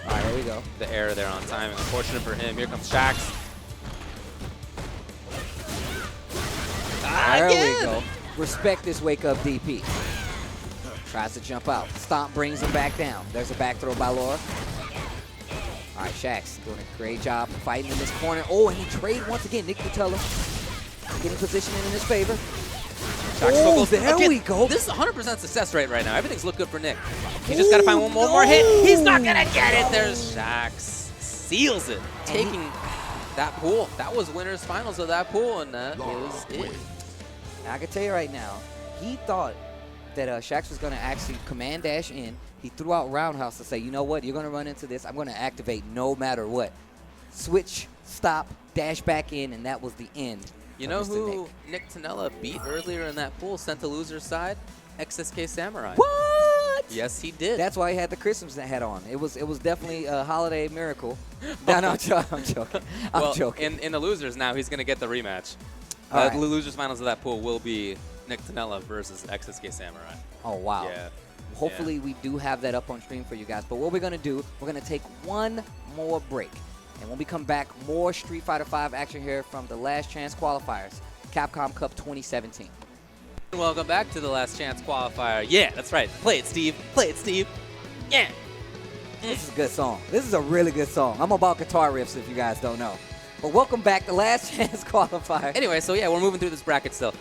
All right, here we go. The error there on timing. Unfortunate for him. Here comes Shax. There we go. Respect this wake up DP. Tries to jump out. Stomp brings him back down. There's a back throw by Laura. All right, Shax doing a great job fighting in this corner. Oh, and he trade once again. Nick Nutella getting positioning in his favor. Oh, there we go. This is 100% success rate right now. Everything's looked good for Nick. He's just got to find one more hit. He's not going to get it. There's Shax. Seals it. Taking that pool. That was winner's finals of that pool, and that is it. I can tell you right now, he thought that Shax was going to actually command dash in. He threw out roundhouse to say, you know what, you're going to run into this. I'm going to activate no matter what. Switch, stop, dash back in, and that was the end. You know who Nick Tonella beat earlier in that pool, sent to loser's side? XSK Samurai. What? Yes, he did. That's why he had the Christmas hat on. It was definitely a holiday miracle. No, I'm joking. I'm joking. In the losers now, he's going to get the rematch. All The losers finals of that pool will be Nick Tonella versus XSK Samurai. Oh, wow. Yeah. Hopefully we do have that up on stream for you guys. But what we're going to do, we're going to take one more break. And when we come back, more Street Fighter V action here from the Last Chance Qualifiers, Capcom Cup 2017. Welcome back to the Last Chance Qualifier. Yeah, that's right. Play it, Steve. Play it, Steve. Yeah. This is a good song. This is a really good song. I'm about guitar riffs if you guys don't know. But welcome back to Last Chance Qualifier. Anyway, so yeah, we're moving through this bracket still.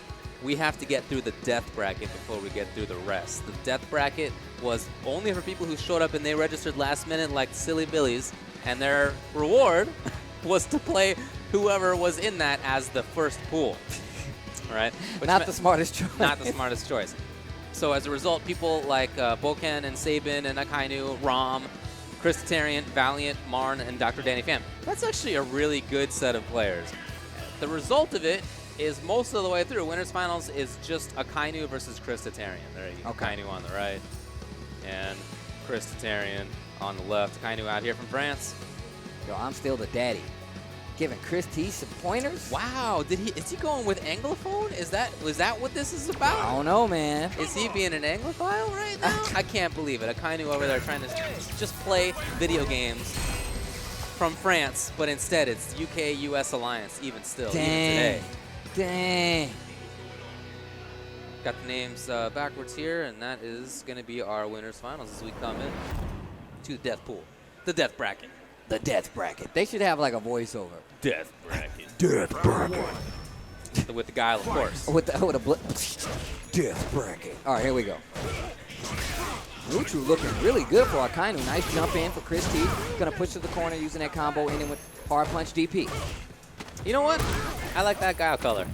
We have to get through the death bracket before we get through the rest. The death bracket was only for people who showed up and they registered last minute like silly billies. And their reward was to play whoever was in that as the first pool. Right? Not the smartest choice. Not the smartest choice. So as a result, people like Boken and Sabin and Akainu, Rom, Christitarian, Valiant, Marn, and Dr. Danny Pham. That's actually a really good set of players. The result of it is most of the way through. Winners Finals is just Akainu versus Christitarian. There you go. Okay. Akainu on the right and Christitarian on the left. Akainu out here from France. Yo, I'm still the daddy. Giving Chris T some pointers? Wow, is he going with Anglophone? Was that what this is about? I don't know, man. Is he being an Anglophile right now? I can't believe it. Akainu over there trying to just play video games from France, but instead it's UK-US alliance, even still, even today. Dang. Got the names backwards here, and that is going to be our winners finals as we come in to the death pool, the death bracket. The death bracket. They should have like a voiceover. Death bracket. Death bracket. With the guile, of course. With a death bracket. All right, here we go. Muchu looking really good for Akainu. Nice jump in for Chris T. Gonna push to the corner using that combo, ending with hard punch DP. You know what? I like that guile color.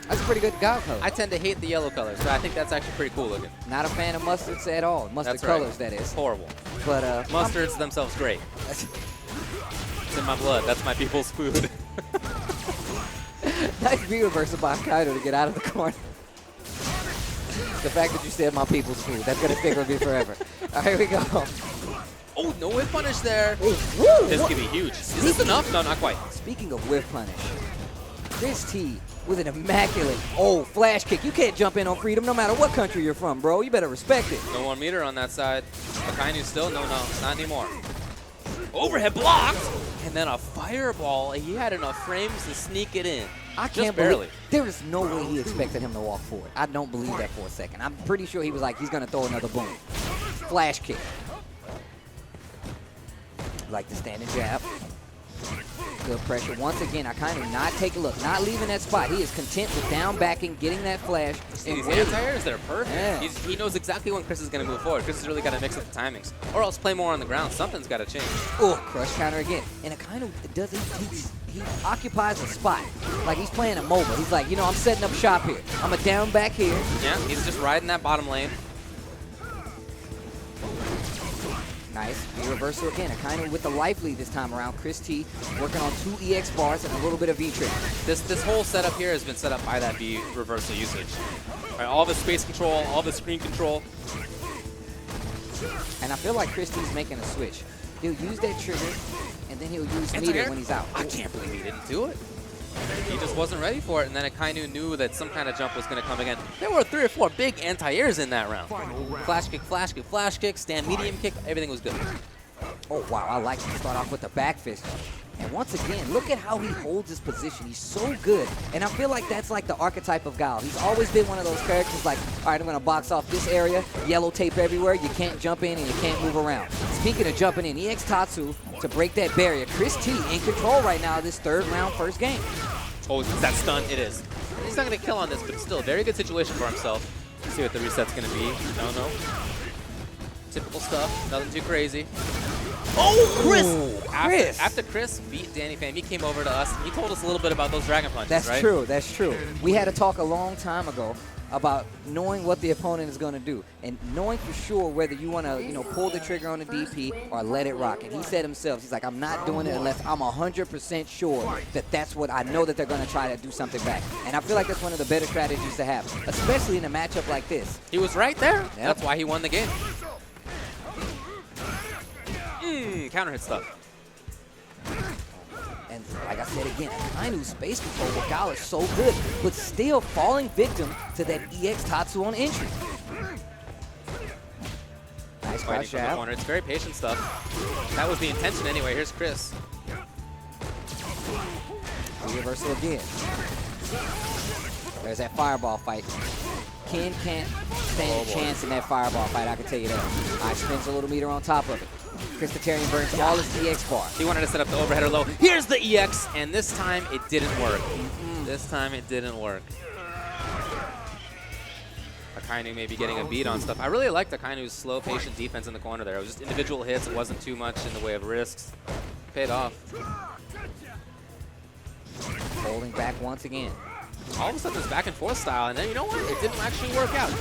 That's a pretty good guile color. I tend to hate the yellow colors, but I think that's actually pretty cool looking. Not a fan of mustards at all. Mustard That's right. colors, that is. Horrible. But Mustards themselves great. It's in my blood. That's my people's food. Nice V-reversal by Akainu to get out of the corner. The fact that you said my people's food, that's going to stick with me forever. All right, here we go. Oh, no whip punish there. Woo, This could be huge. Is this enough? No, not quite. Speaking of whip punish, Chris T with an immaculate, flash kick. You can't jump in on freedom no matter what country you're from, bro. You better respect it. No 1 meter on that side. Akainu still? No, not anymore. Overhead blocked, and then a fireball. He had enough frames to sneak it in. I can't barely. There is no way he expected him to walk forward. I don't believe that for a second. I'm pretty sure he was like, he's going to throw another boom. Flash kick. Like the standing jab. Good pressure. Once again, I kind of not leaving that spot. He is content with down backing, getting that flash. See these anti-airs? They're perfect. Yeah. He knows exactly when Chris is going to move forward. Chris has really got to mix up the timings, or else play more on the ground. Something's got to change. Oh, crush counter again. And it kind of does he occupies a spot. Like he's playing a mobile. He's like, I'm setting up shop here. I'm a down back here. Yeah, he's just riding that bottom lane. Nice. V-reversal again. Kind of with the life lead this time around. Chris T working on 2 EX bars and a little bit of V-trick. This whole setup here has been set up by that V-reversal usage. Right, all the space control, all the screen control. And I feel like Chris T's making a switch. He'll use that trigger, and then he'll use meter when he's out. I can't believe he didn't do it. He just wasn't ready for it, and then Akainu knew that some kind of jump was going to come again. There were 3 or 4 big anti-airs in that round. Flash kick, flash kick, flash kick, stand medium kick, everything was good. Oh, wow, I like to start off with the back fist. And once again, look at how he holds his position. He's so good. And I feel like that's like the archetype of Guile. He's always been one of those characters like, all right, I'm going to box off this area, yellow tape everywhere, you can't jump in and you can't move around. Speaking of jumping in, EX Tatsu to break that barrier. Chris T in control right now of this 3rd round, first game. Oh, is that stun? It is. He's not going to kill on this, but it's still a very good situation for himself. Let's see what the reset's going to be. No. Typical stuff. Nothing too crazy. Oh, Chris! After Chris beat Danny Pham, he came over to us and he told us a little bit about those dragon punches, That's right? true. That's true. We had a talk a long time ago about knowing what the opponent is going to do and knowing for sure whether you want to, pull the trigger on the DP or let it rock. And he said himself, he's like, I'm not doing it unless I'm 100% sure that that's what I know that they're going to try to do something back. And I feel like that's one of the better strategies to have, especially in a matchup like this. He was right there. Yep. That's why he won the game. Counter hit stuff. And like I said again, Akainu's space control with Guile is so good, but still falling victim to that EX Tatsu on entry. Nice Fighting crouch from the jab. corner. It's very patient stuff. That was the intention anyway. Here's Chris. Reversal again. There's that fireball fight. Ken can't stand a chance in that fireball fight, I can tell you that. I spins a little meter on top of it. Christitarian burns all his EX bar. He wanted to set up the overhead or low. Here's the EX, and this time it didn't work. This time it didn't work. Akainu maybe getting a beat on stuff. I really liked Akainu's slow, patient defense in the corner there. It was just individual hits. It wasn't too much in the way of risks. Paid off. Holding back once again. All of a sudden, this back and forth style, and then you know what? It didn't actually work out.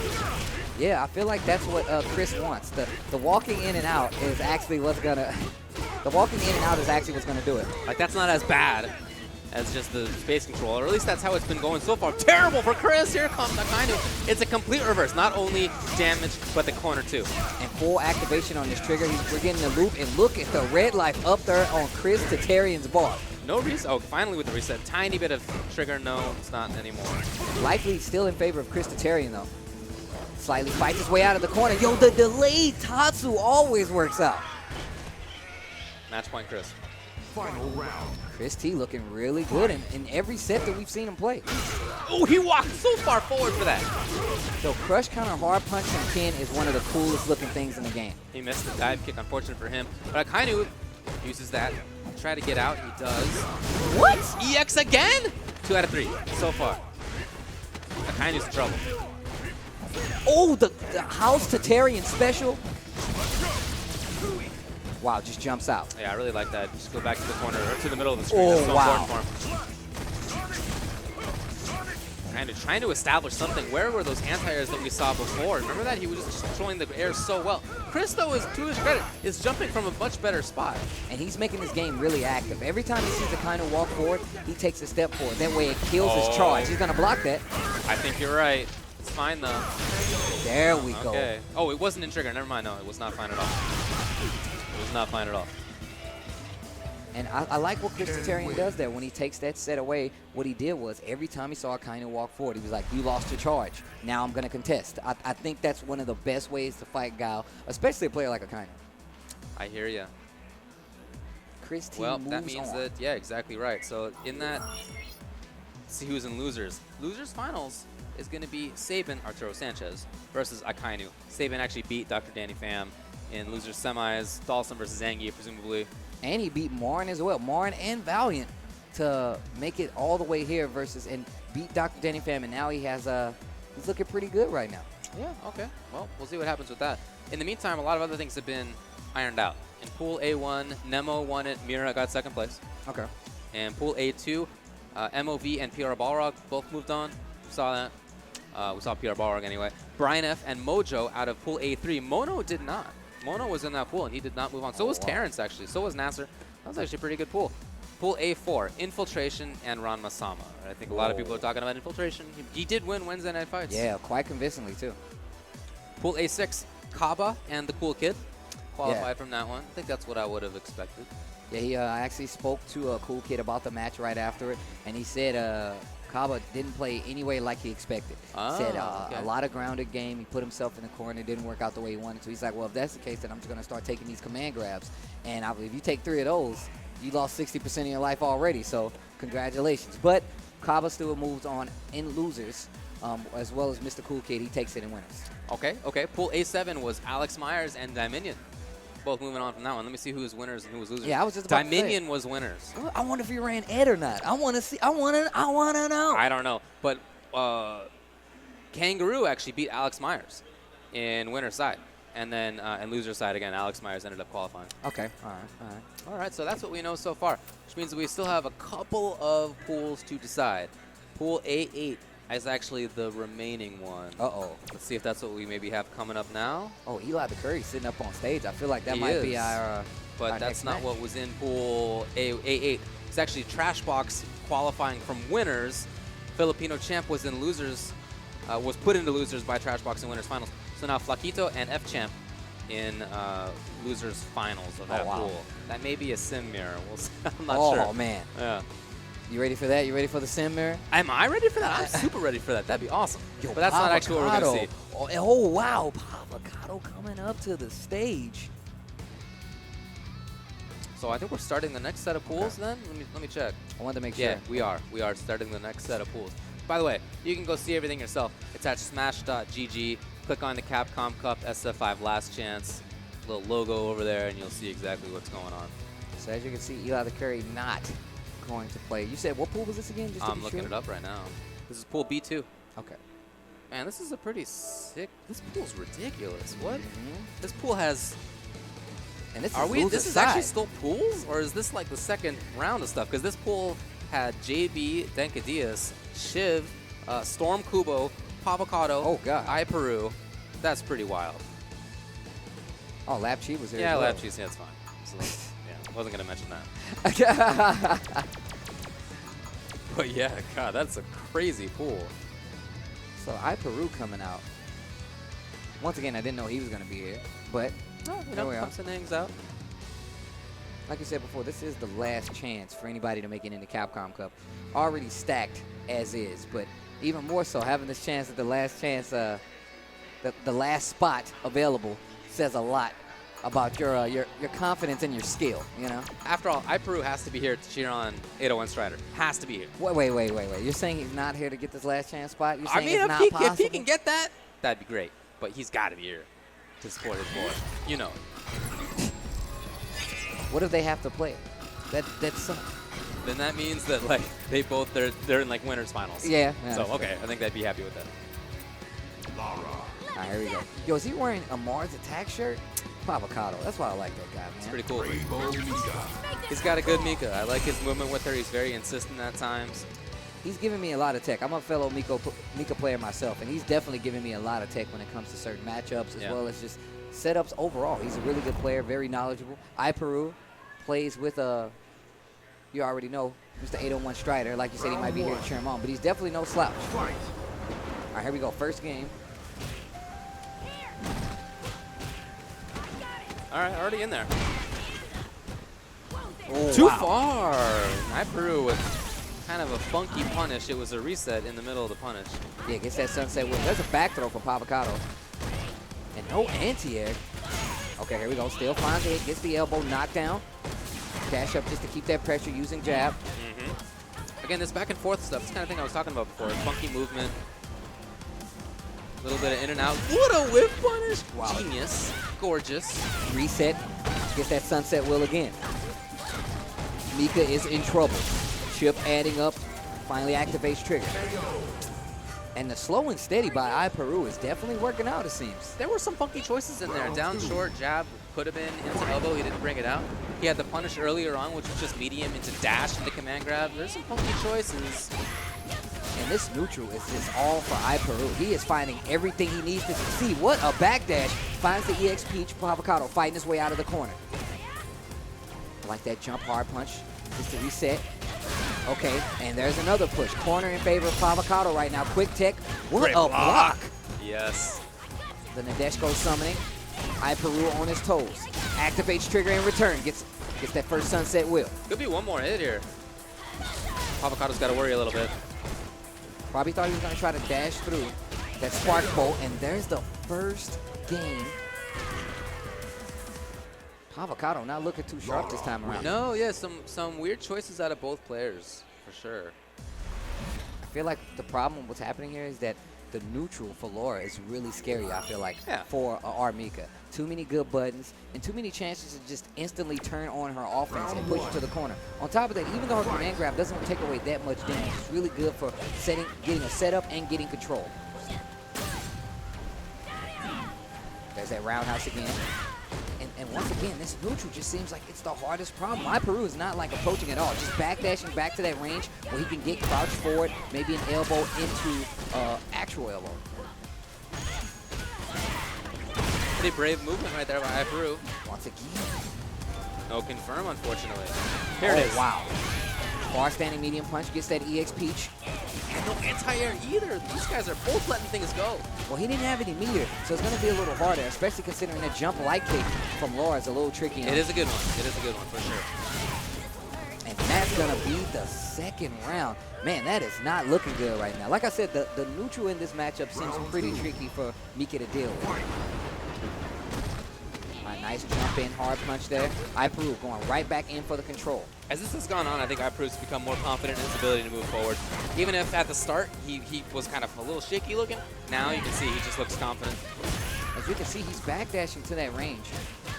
Yeah, I feel like that's what Chris wants. The walking in and out is actually what's gonna. The walking in and out is actually what's gonna do it. Like that's not as bad as just the space control, or at least that's how it's been going so far. Terrible for Chris. Here comes Akainu. It's a complete reverse. Not only damage, but the corner too. And full activation on this trigger. We're getting the loop, and look at the red life up there on Chris Tatarian's bar. No reset. Oh, finally with the reset. Tiny bit of trigger. No, it's not anymore. Likely still in favor of Chris Tatarian, though. Slightly fights his way out of the corner. Yo, the delayed Tatsu always works out. Match point, Chris. Final round. Chris T looking really good in every set that we've seen him play. Oh, he walked so far forward for that. So crush counter hard punch from Ken is one of the coolest looking things in the game. He missed the dive kick, unfortunate for him. But Akainu uses that. Try to get out, he does. What? EX again? 2 out of 3 so far. Akainu's in trouble. Oh, the House Tatarian special. Wow, just jumps out. Yeah, I really like that. Just go back to the corner, or to the middle of the screen. Oh, That's so wow. important for him. Kind of trying to establish something. Where were those anti-airs that we saw before? Remember that? He was just controlling the air so well. Chris, though, is to his credit, is jumping from a much better spot. And he's making this game really active. Every time he sees the kind of walk forward, he takes a step forward. That way it kills his charge. He's going to block that. I think you're right. It's fine, though. There we go. Okay. Oh, it wasn't in trigger. Never mind. No, it was not fine at all. It was not fine at all. And I like what Chris Tatarian does there. When he takes that set away, what he did was every time he saw Akainu walk forward, he was like, you lost your charge. Now I'm going to contest. I think that's one of the best ways to fight Guile, especially a player like Akainu. I hear you. Chris T Well, moves that means on. that, yeah, exactly right. So in that, see who's in losers. Losers finals is going to be Sabin, Arturo Sanchez, versus Akainu. Sabin actually beat Dr. Danny Pham in losers semis. Dawson versus Zangief, presumably. And he beat Marin as well. Marin and Valiant to make it all the way here versus and beat Dr. Danny Pham. And now he has he's looking pretty good right now. Yeah, okay. Well, we'll see what happens with that. In the meantime, a lot of other things have been ironed out. In Pool A1, Nemo won it. MIRA got second place. Okay. And Pool A2, MOV and PR Balrog both moved on. We saw that. We saw PR Balrog anyway. Brian F. and Mojo out of Pool A3. Mono did not. Mono was in that pool, and he did not move on. So was Terrence, actually. So was Nasser. That was actually a pretty good pool. Pool A4, Infiltration and Ron Masama. I think a lot of people are talking about Infiltration. He did win Wednesday Night Fights. Yeah, quite convincingly, too. Pool A6, Kaba and the Cool Kid qualified from that one. I think that's what I would have expected. Yeah, he actually spoke to a Cool Kid about the match right after it, and he said Kaba didn't play anyway like he expected. Said a lot of grounded game. He put himself in the corner. It didn't work out the way he wanted to. He's like, well, if that's the case, then I'm just going to start taking these command grabs. And if you take 3 of those, you lost 60% of your life already. So congratulations. But Kaba still moves on in losers, as well as Mr. Cool Kid. He takes it in winners. Okay, okay. Pool A7 was Alex Myers and Dominion. Both moving on from that one. Let me see who was winners and who was losers. Yeah, I was just about to say. Dominion was winners. I wonder if he ran Ed or not. I want to see. I want to know. I don't know. But Kangaroo actually beat Alex Myers in winner's side. And then in loser's side, again, Alex Myers ended up qualifying. Okay, all right. All right, so that's what we know so far, which means that we still have a couple of pools to decide. Pool A8 is actually the remaining one. Uh-oh. Let's see if that's what we maybe have coming up now. Oh, Eli the Curry sitting up on stage. I feel like that He might is. be our But our that's next not match. what was in Pool A8. It's actually Trashbox qualifying from winners. Filipino Champ was in losers, was put into losers by Trashbox in winners finals. So now Flaquito and F Champ in losers finals of that pool. That may be a sim mirror. We'll see. I'm not sure. Oh, man. Yeah. You ready for that? You ready for the sim mirror? Am I ready for that? I'm super ready for that. That'd be awesome. Yo, but that's not actually what we're going to see. Oh, wow. Avocado coming up to the stage. So I think we're starting the next set of pools then? Let me check. I wanted to make sure. Yeah, we are. We are starting the next set of pools. By the way, you can go see everything yourself. It's at smash.gg. Click on the Capcom Cup SF5 Last Chance. Little logo over there, and you'll see exactly what's going on. So as you can see, Eli the Curry not going to play. You said, what pool was this again? Just to I'm be looking sure? it up right now. This is pool B2. Okay. Man, this is a pretty sick... This pool's ridiculous. What? This pool has And this Are is we? loser This is side. actually still pools, or is this like the second round of stuff? Because this pool had JB, Denkadias, Shiv, Storm Kubo, Avocados, Oh, God. A-Peru. That's pretty wild. Oh, Lap Chi was here. Yeah, as well. Lab Cheese, yeah, it's fine. So, yeah, wasn't gonna mention that. But yeah, God, that's a crazy pool. So A-Peru coming out. Once again, I didn't know he was going to be here, but Oh, there we are. comes and hangs out. Like you said before, this is the last chance for anybody to make it into Capcom Cup. Already stacked as is, but even more so, having this chance at the last chance, the last spot available says a lot about your confidence and your skill, you know? After all, A-Peru has to be here to cheer on 801 Strider. Has to be here. Wait. You're saying he's not here to get this last chance spot? You're I saying mean, it's if not he, possible? if he can get that, that'd be great. But he's got to be here to support his boy. You know. What if they have to play? That's Then that means that like they're in like winners finals. yeah. So okay, I think they'd be happy with that. All right, here we go. Yo, is he wearing a Mars Attack shirt? Avocado. That's why I like that guy, man. It's pretty cool. He's got a good Mika. I like his movement with her. He's very insistent at times. He's giving me a lot of tech. I'm a fellow Mika player myself, and he's definitely giving me a lot of tech when it comes to certain matchups as well as just setups overall. He's a really good player, very knowledgeable. A-Peru plays with you already know, Mr. 801 Strider. Like you said, he might be here to cheer him on, but he's definitely no slouch. All right, here we go. First game. All right, already in there. Oh, Too wow. far. A-Peru with kind of a funky punish. It was a reset in the middle of the punish. Yeah, gets that sunset wheel. There's a back throw from Avocados. And no anti-air. Okay, here we go. Still finds it. Gets the elbow knocked down. Dash up just to keep that pressure using jab. Again, this back and forth stuff, this kind of thing I was talking about before. Funky movement. A little bit of in and out. What a whip punish. Wow. Genius. Gorgeous. Reset. Gets that sunset wheel again. Mika is in trouble. Chip adding up. Finally activates trigger. And the slow and steady by A-Peru is definitely working out, it seems. There were some funky choices in there. Down short, jab could have been into elbow. He didn't bring it out. He had the punish earlier on, which was just medium into dash into command grab. There's some funky choices. And this neutral is just all for A-Peru. He is finding everything he needs to succeed. What a backdash. Finds the EXP Avocado fighting his way out of the corner. I like that jump hard punch. Just to reset. Okay, and there's another push. Corner in favor of Avocado right now. Quick tech. What Great a block. Yes. The Nadeshko summoning. A-Peru on his toes. Activates trigger in return. Gets that first sunset wheel. Could be one more hit here. Avocado's got to worry a little bit. Probably thought he was going to try to dash through that spark bolt, and there's the first game. Avocado not looking too sharp this time around. No, yeah, some weird choices out of both players, for sure. I feel like the problem what's happening here is that the neutral for Laura is really scary, I feel like, for our Mika. Too many good buttons and too many chances to just instantly turn on her offense and push it to the corner. On top of that, even though her command grab doesn't take away that much damage, it's really good for getting a setup and getting control. There's that roundhouse again. And once again, this neutral just seems like it's the hardest problem. A-Peru is not like approaching at all. Just backdashing back to that range where he can get crouched forward, maybe an elbow into actual elbow. Pretty brave movement right there by A-Peru. Once again. No confirm, unfortunately. Here it is. Wow. Far standing medium punch gets that EX Peach. And no anti-air either. These guys are both letting things go. Well, he didn't have any meter, so it's going to be a little harder, especially considering that jump light kick from Laura is a little tricky. It is a good one. It is a good one, for sure. And that's going to be the second round. Man, that is not looking good right now. Like I said, the neutral in this matchup seems pretty tricky for Mika to deal with. All right, nice jump in, hard punch there. A-Peru going right back in for the control. As this has gone on, I think A-Peru's become more confident in his ability to move forward. Even if at the start he was kind of a little shaky looking, now you can see he just looks confident. As you can see, he's backdashing to that range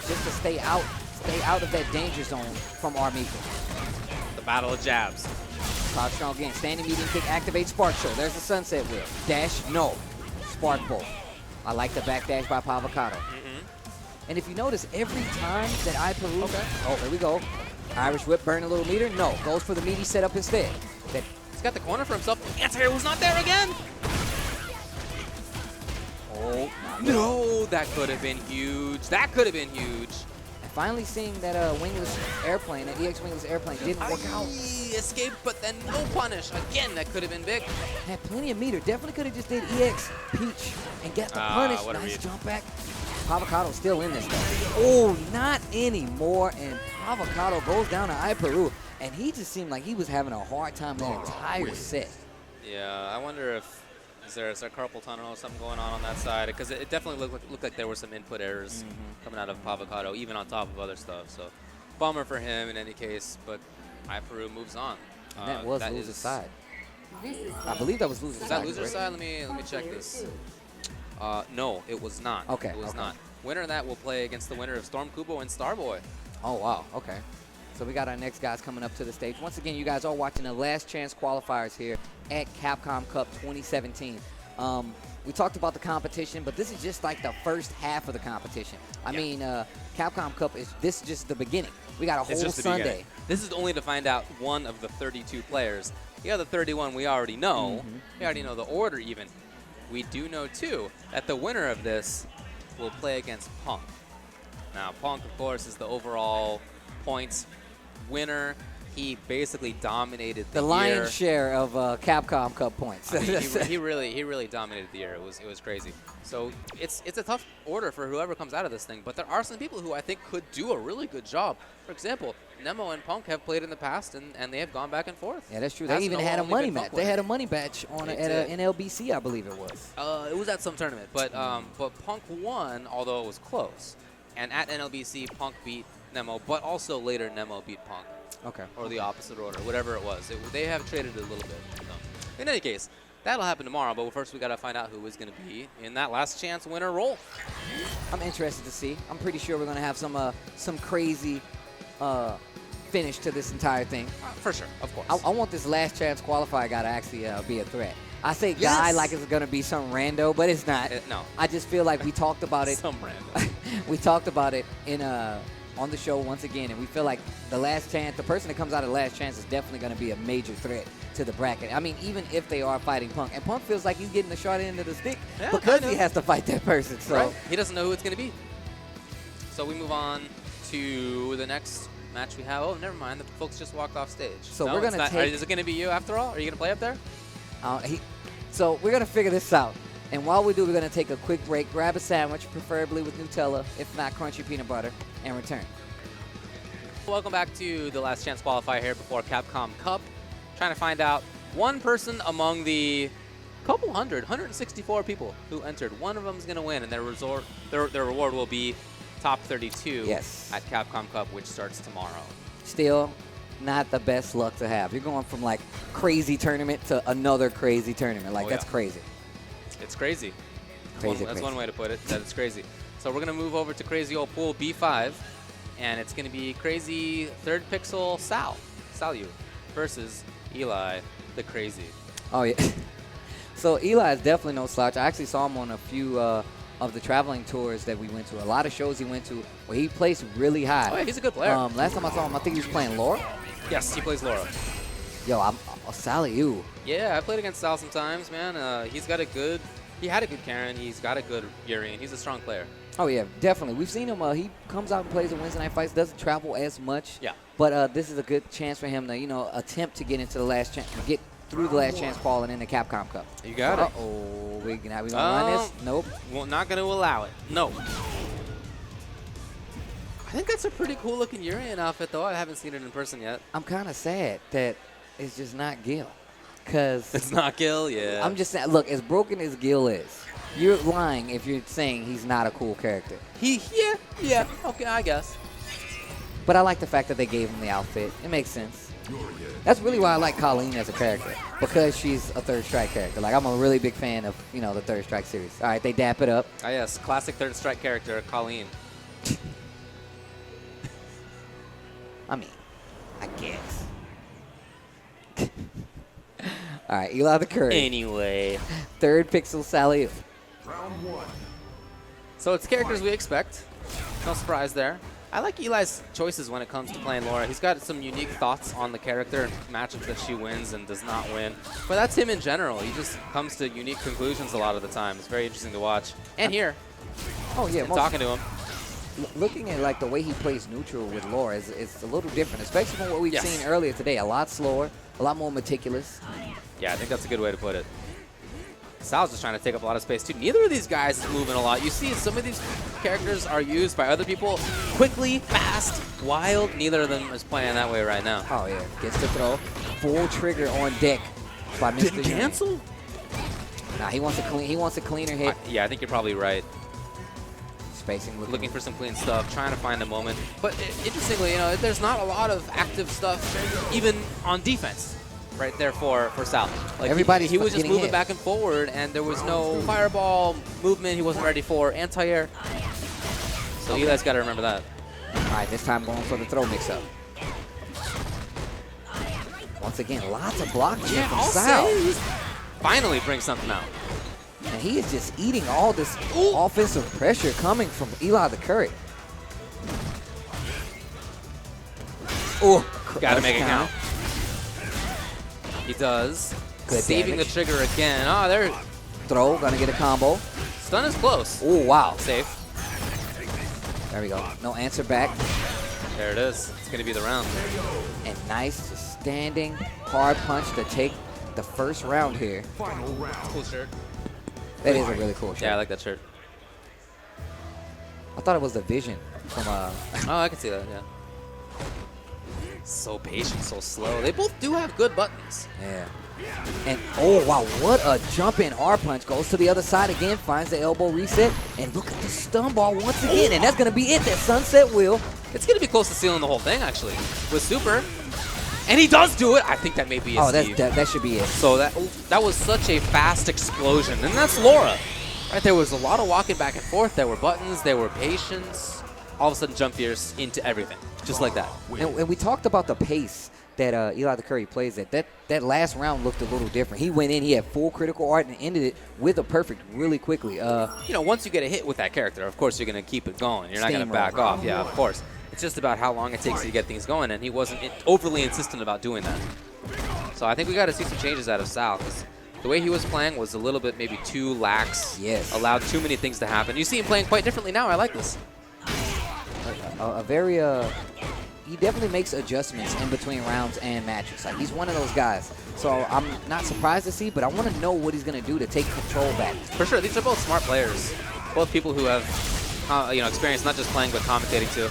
just to stay out of that danger zone from our Mika. The battle of jabs. Caught strong again. Standing medium kick, activate Spark Show. There's the sunset wheel. Dash, no. Spark bolt. I like the backdash by Avocado. And if you notice, every time that A-Peru, oh, there we go. Irish whip, burn a little meter. No, goes for the meaty setup instead. He's got the corner for himself. Anti-air was not there again. Oh, no, that could have been huge. That could have been huge. And finally seeing that wingless airplane, that EX wingless airplane didn't work out. He escaped, but then no punish. Again, that could have been big. Had plenty of meter. Definitely could have just did EX Peach and get the punish. Nice jump back. Avocados still in this though. Oh, not anymore. And Avocado goes down to A-Peru. And he just seemed like he was having a hard time the entire set. Yeah, I wonder if is there carpal tunnel or something going on that side? Because it definitely looked like there were some input errors coming out of Avocado, even on top of other stuff. So, bummer for him in any case. But A-Peru moves on. And that was loser's side. I believe that was loser's side. Was that loser's side? Let me check this. No, it was not. Okay. It was not. Winner of that will play against the winner of Storm Kubo and Starboy. Oh, wow. Okay. So we got our next guys coming up to the stage. Once again, you guys are watching the last chance qualifiers here at Capcom Cup 2017. We talked about the competition, but this is just like the first half of the competition. I mean, Capcom Cup this is just the beginning. We got a whole Sunday. This is only to find out one of the 32 players. The other 31 we already know. We already know the order even. We do know, too, that the winner of this will play against Punk. Now, Punk, of course, is the overall points winner. He basically dominated the lion's share of Capcom Cup points. I mean, he really dominated the year. It was crazy. So it's a tough order for whoever comes out of this thing. But there are some people who I think could do a really good job. For example, Nemo and Punk have played in the past, and they have gone back and forth. Yeah, that's true. They even had a money match. They had a money match on at NLBC, I believe it was. It was at some tournament, but Punk won, although it was close. And at NLBC, Punk beat Nemo, but also later Nemo beat Punk. Okay. Or the opposite order, whatever it was. They have traded it a little bit. So. In any case, that'll happen tomorrow, but first we got to find out who is going to be in that last chance winner role. I'm interested to see. I'm pretty sure we're going to have some crazy finish to this entire thing. For sure, of course. I want this last chance qualifier guy to actually be a threat. I say guy like it's going to be some rando, but it's not. No. I just feel like we talked about it. Some rando. We talked about it in on the show once again, and we feel like the last chance, the person that comes out of the last chance is definitely going to be a major threat to the bracket. I mean, even if they are fighting Punk, and Punk feels like he's getting the short end of the stick because he has to fight that person. So right. He doesn't know who it's going to be. So we move on to the next match we have. Oh, never mind. The folks just walked off stage. So we're going to take... Is it going to be you after all? Are you going to play up there? So we're going to figure this out. And while we do, we're going to take a quick break, grab a sandwich, preferably with Nutella, if not crunchy peanut butter, and return. Welcome back to the last chance qualifier here before Capcom Cup. Trying to find out one person among the couple 164 people who entered. One of them is going to win, and their reward will be top 32 at Capcom Cup, which starts tomorrow. Still not the best luck to have. You're going from like crazy tournament to another crazy tournament. Like that's crazy. It's crazy. Crazy. That's one way to put it. That it's crazy. So we're going to move over to crazy old pool B5, and it's going to be crazy third pixel Salyu versus Eli the Crazy. Oh yeah. So Eli is definitely no slouch. I actually saw him on a few of the traveling tours that we went to. A lot of shows he went to where he placed really high. Oh yeah, he's a good player. Last time I saw him, I think he was playing Laura. Yes, he plays Laura. Yo, I'm Salyu. Yeah, I played against Sal sometimes, man. He had a good Karen. He's got a good Urian. He's a strong player. Oh, yeah, definitely. We've seen him. He comes out and plays in Wednesday night fights, doesn't travel as much. Yeah. But this is a good chance for him to, attempt to get into the last chance, get through the last chance qualifying in the Capcom Cup. You got it. Uh-oh. We going to run this? Nope. Well, not going to allow it. No. I think that's a pretty cool-looking Urian outfit, though. I haven't seen it in person yet. I'm kind of sad that it's just not Gil. Because it's not Gil, yeah. I'm just saying, look, as broken as Gil is, you're lying if you're saying he's not a cool character. Yeah. Okay, I guess. But I like the fact that they gave him the outfit. It makes sense. That's really why I like Colleen as a character, because she's a Third Strike character. Like, I'm a really big fan of, the Third Strike series. All right, they dap it up. Ah, yes, classic Third Strike character, Colleen. I mean, I guess. All right, Eli the Curry. Anyway. Third pixel Salyu. Round one. So it's characters we expect. No surprise there. I like Eli's choices when it comes to playing Laura. He's got some unique thoughts on the character and matchups that she wins and does not win. But that's him in general. He just comes to unique conclusions a lot of the time. It's very interesting to watch. And here, talking to him. Looking at like the way he plays neutral with Laura is a little different, especially from what we've seen earlier today. A lot slower, a lot more meticulous. Yeah, I think that's a good way to put it. Sal's just trying to take up a lot of space, too. Neither of these guys is moving a lot. You see, some of these characters are used by other people quickly, fast, wild. Neither of them is playing that way right now. Oh, yeah. Gets the throw. Full trigger on deck by Mr. Didn't cancel? Nah, he wants a cleaner hit. Yeah, I think you're probably right. Spacing. Looking for some clean stuff, trying to find a moment. But interestingly, you know, there's not a lot of active stuff, even on defense. Right there for Sal. Like he was just moving back and forward, and there was no fireball movement he wasn't ready for. Anti-air. So Eli's got to remember that. All right, this time going for the throw mix-up. Once again, lots of blocking from Sal. Finally brings something out. And he is just eating all this offensive pressure coming from Eli the Curry. Oh, got to make it count. He does. Good saving damage. the trigger again. Oh, there. Throw, gonna get a combo. Stun is close. Oh, wow. Safe. There we go. No answer back. There it is. It's going to be the round. And nice standing hard punch to take the first round here. Cool shirt. That is a really cool shirt. Yeah, I like that shirt. I thought it was the Vision from Oh, I can see that, yeah. So patient, so slow. They both do have good buttons. Yeah. And, oh, wow, what a jump-in R-punch. Goes to the other side again, finds the elbow reset, and look at the stun ball once again, and that's going to be it, that sunset wheel. It's going to be close to sealing the whole thing, actually, with Super. And he does do it. I think that may be it, Steve. That should be it. So that was such a fast explosion, and that's Laura. Right, there was a lot of walking back and forth. There were buttons. There were patience. All of a sudden, jump gears into everything, just like that. And we talked about the pace that Eli the Curry plays at. That last round looked a little different. He went in, he had full critical art, and ended it with a perfect really quickly. You know, once you get a hit with that character, of course, you're going to keep it going. You're not going to back off. Yeah, of course. It's just about how long it takes to get things going, and he wasn't overly insistent about doing that. So I think we got to see some changes out of Sal, because the way he was playing was a little bit maybe too lax. Yes. Allowed too many things to happen. You see him playing quite differently now. I like this. He definitely makes adjustments in between rounds and matches. Like, he's one of those guys. So I'm not surprised to see, but I want to know what he's going to do to take control back. For sure. These are both smart players. Both people who have experience not just playing but commentating too.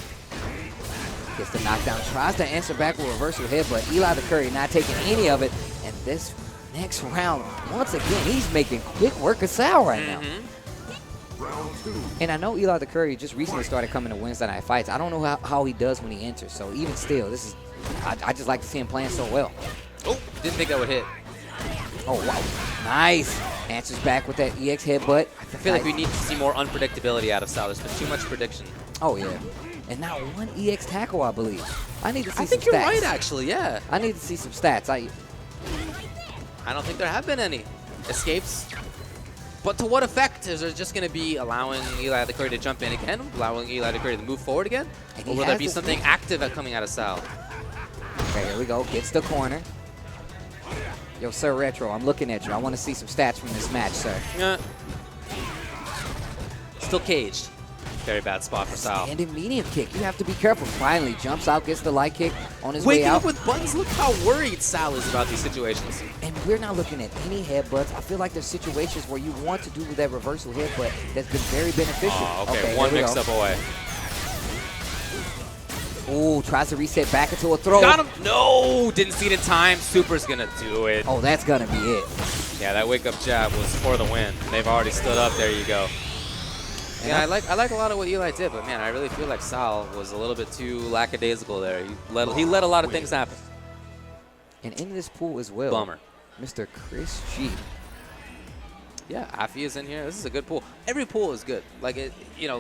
Gets the knockdown. Tries to answer back with reversal hit, but Eli the Curry not taking any of it. And this next round, once again, he's making quick work of Sal right now. And I know Eli the Curry just recently started coming to Wednesday Night Fights. I don't know how he does when he enters. So even still, I just like to see him playing so well. Oh, didn't think that would hit. Oh, wow. Nice. Answers back with that EX headbutt. I feel like we need to see more unpredictability out of Sal. There's been too much prediction. Oh, yeah. And now one EX tackle, I believe. I need to see some stats. I think you're right, actually, yeah. I need to see some stats. I don't think there have been any escapes. But to what effect? Is there just going to be allowing Eli the Curry to jump in again? Allowing Eli the Curry to move forward again? Or will there be something active coming out of Sal? Okay, here we go. Gets the corner. Yo, Sir Retro, I'm looking at you. I want to see some stats from this match, sir. Still caged. Very bad spot for Sal. And a medium kick. You have to be careful. Finally, jumps out, gets the light kick on his way out. Waking up with buttons. Look how worried Sal is about these situations. And we're not looking at any headbutts. I feel like there's situations where you want to do that reversal headbutt that's been very beneficial. Oh, okay, one mix-up away. Oh, tries to reset back into a throw. Got him. No, didn't see it in time. Super's going to do it. Oh, that's going to be it. Yeah, that wake-up jab was for the win. They've already stood up. There you go. Yeah, I like a lot of what Eli did, but man, I really feel like Sal was a little bit too lackadaisical there. He let a lot of things happen. And in this pool as well, Bummer. Mr. Chris G. Yeah, Afi is in here. This is a good pool. Every pool is good. Like,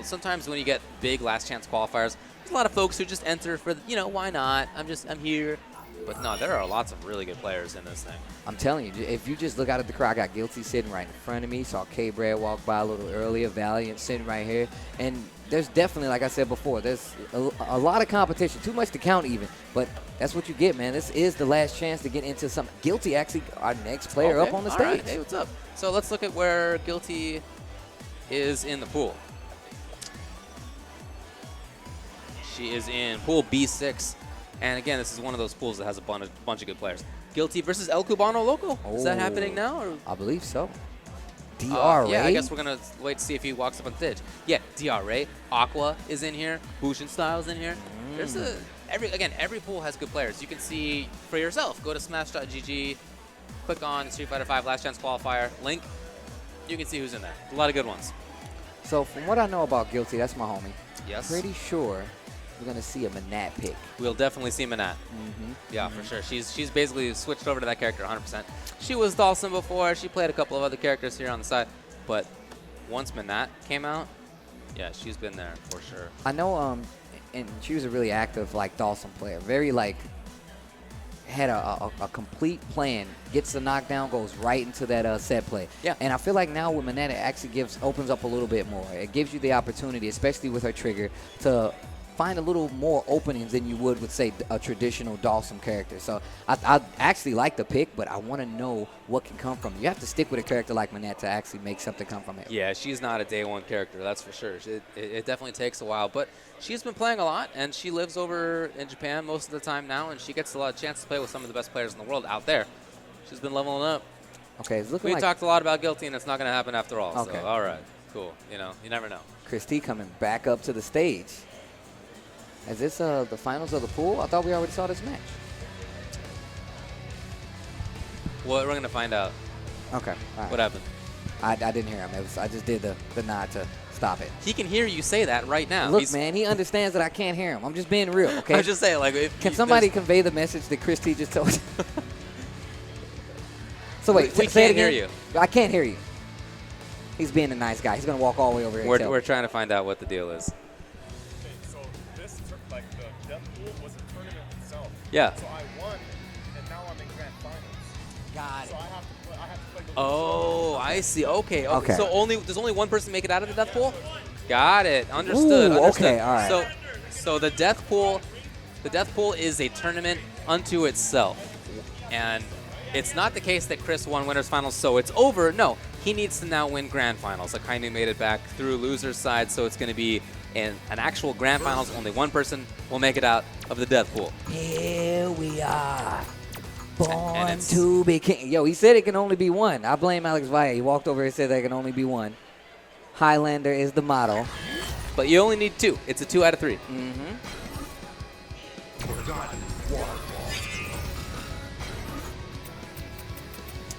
sometimes when you get big last chance qualifiers, there's a lot of folks who just enter for, why not? I'm here. But no, there are lots of really good players in this thing. I'm telling you, if you just look out at the crowd, I got Guilty sitting right in front of me. Saw K-Brad walk by a little earlier, Valiant sitting right here. And there's definitely, like I said before, there's a lot of competition. Too much to count even. But that's what you get, man. This is the last chance to get into some. Guilty actually our next player up on the stage. Right. Hey, what's up? So let's look at where Guilty is in the pool. She is in pool B6. And again, this is one of those pools that has a bunch of good players. Guilty versus El Cubano Loco. Is that happening now? Or? I believe so. DRA? Yeah, I guess we're going to wait to see if he walks up on stage. Yeah, DRA. Aqua is in here. Bushin Style's in here. There's every pool has good players. You can see for yourself. Go to smash.gg, click on Street Fighter V Last Chance Qualifier link. You can see who's in there. A lot of good ones. So from what I know about Guilty, that's my homie. Yes. Pretty sure we're going to see a Manat pick. We'll definitely see Manat. Yeah, for sure. She's basically switched over to that character 100%. She was Dawson before. She played a couple of other characters here on the side. But once Manat came out, yeah, she's been there for sure. I know, and she was a really active, like, Dawson player. Very, like, had a complete plan, gets the knockdown, goes right into that set play. Yeah. And I feel like now with Manat, it actually opens up a little bit more. It gives you the opportunity, especially with her trigger, to find a little more openings than you would with, say, a traditional Dawson character. So I actually like the pick, but I want to know what can come from it. You have to stick with a character like Manat to actually make something come from it. Yeah, she's not a day one character, that's for sure. It definitely takes a while, but she's been playing a lot, and she lives over in Japan most of the time now, and she gets a lot of chance to play with some of the best players in the world out there. She's been leveling up. Okay, it's looking We like talked a lot about Guilty, and it's not going to happen after all. Okay. So, all right, cool. You know, you never know. Christy coming back up to the stage. Is this the finals of the pool? I thought we already saw this match. Well, we're going to find out. Okay. All right. What happened? I didn't hear him. I just did the nod to stop it. He can hear you say that right now. Look, man, he understands that I can't hear him. I'm just being real, okay? I'm just saying, like, can somebody convey the message that Christy just told you? So wait, we say it can't hear again. you. I can't hear you. He's being a nice guy. He's going to walk all the way over here. We're trying to find out what the deal is. So this, like the Death Pool was a tournament itself. Yeah. So I won, and now I'm in grand finals. Got it. So I have to play the Oh, I see. Okay. Okay. So does only one person make it out of the death pool? Got it. Understood. Ooh, Understood. okay, all right. So the death pool is a tournament unto itself, and it's not the case that Chris won winners finals, so it's over. No, he needs to now win grand finals. Akainu made it back through loser's side, so it's going to be an actual grand finals. Only one person will make it out of the death pool. Here we are. Born And to be king. Yo, he said it can only be one. I blame Alex Valle. He walked over and said there can only be one. Highlander is the motto. But you only need two. It's a 2 out of 3.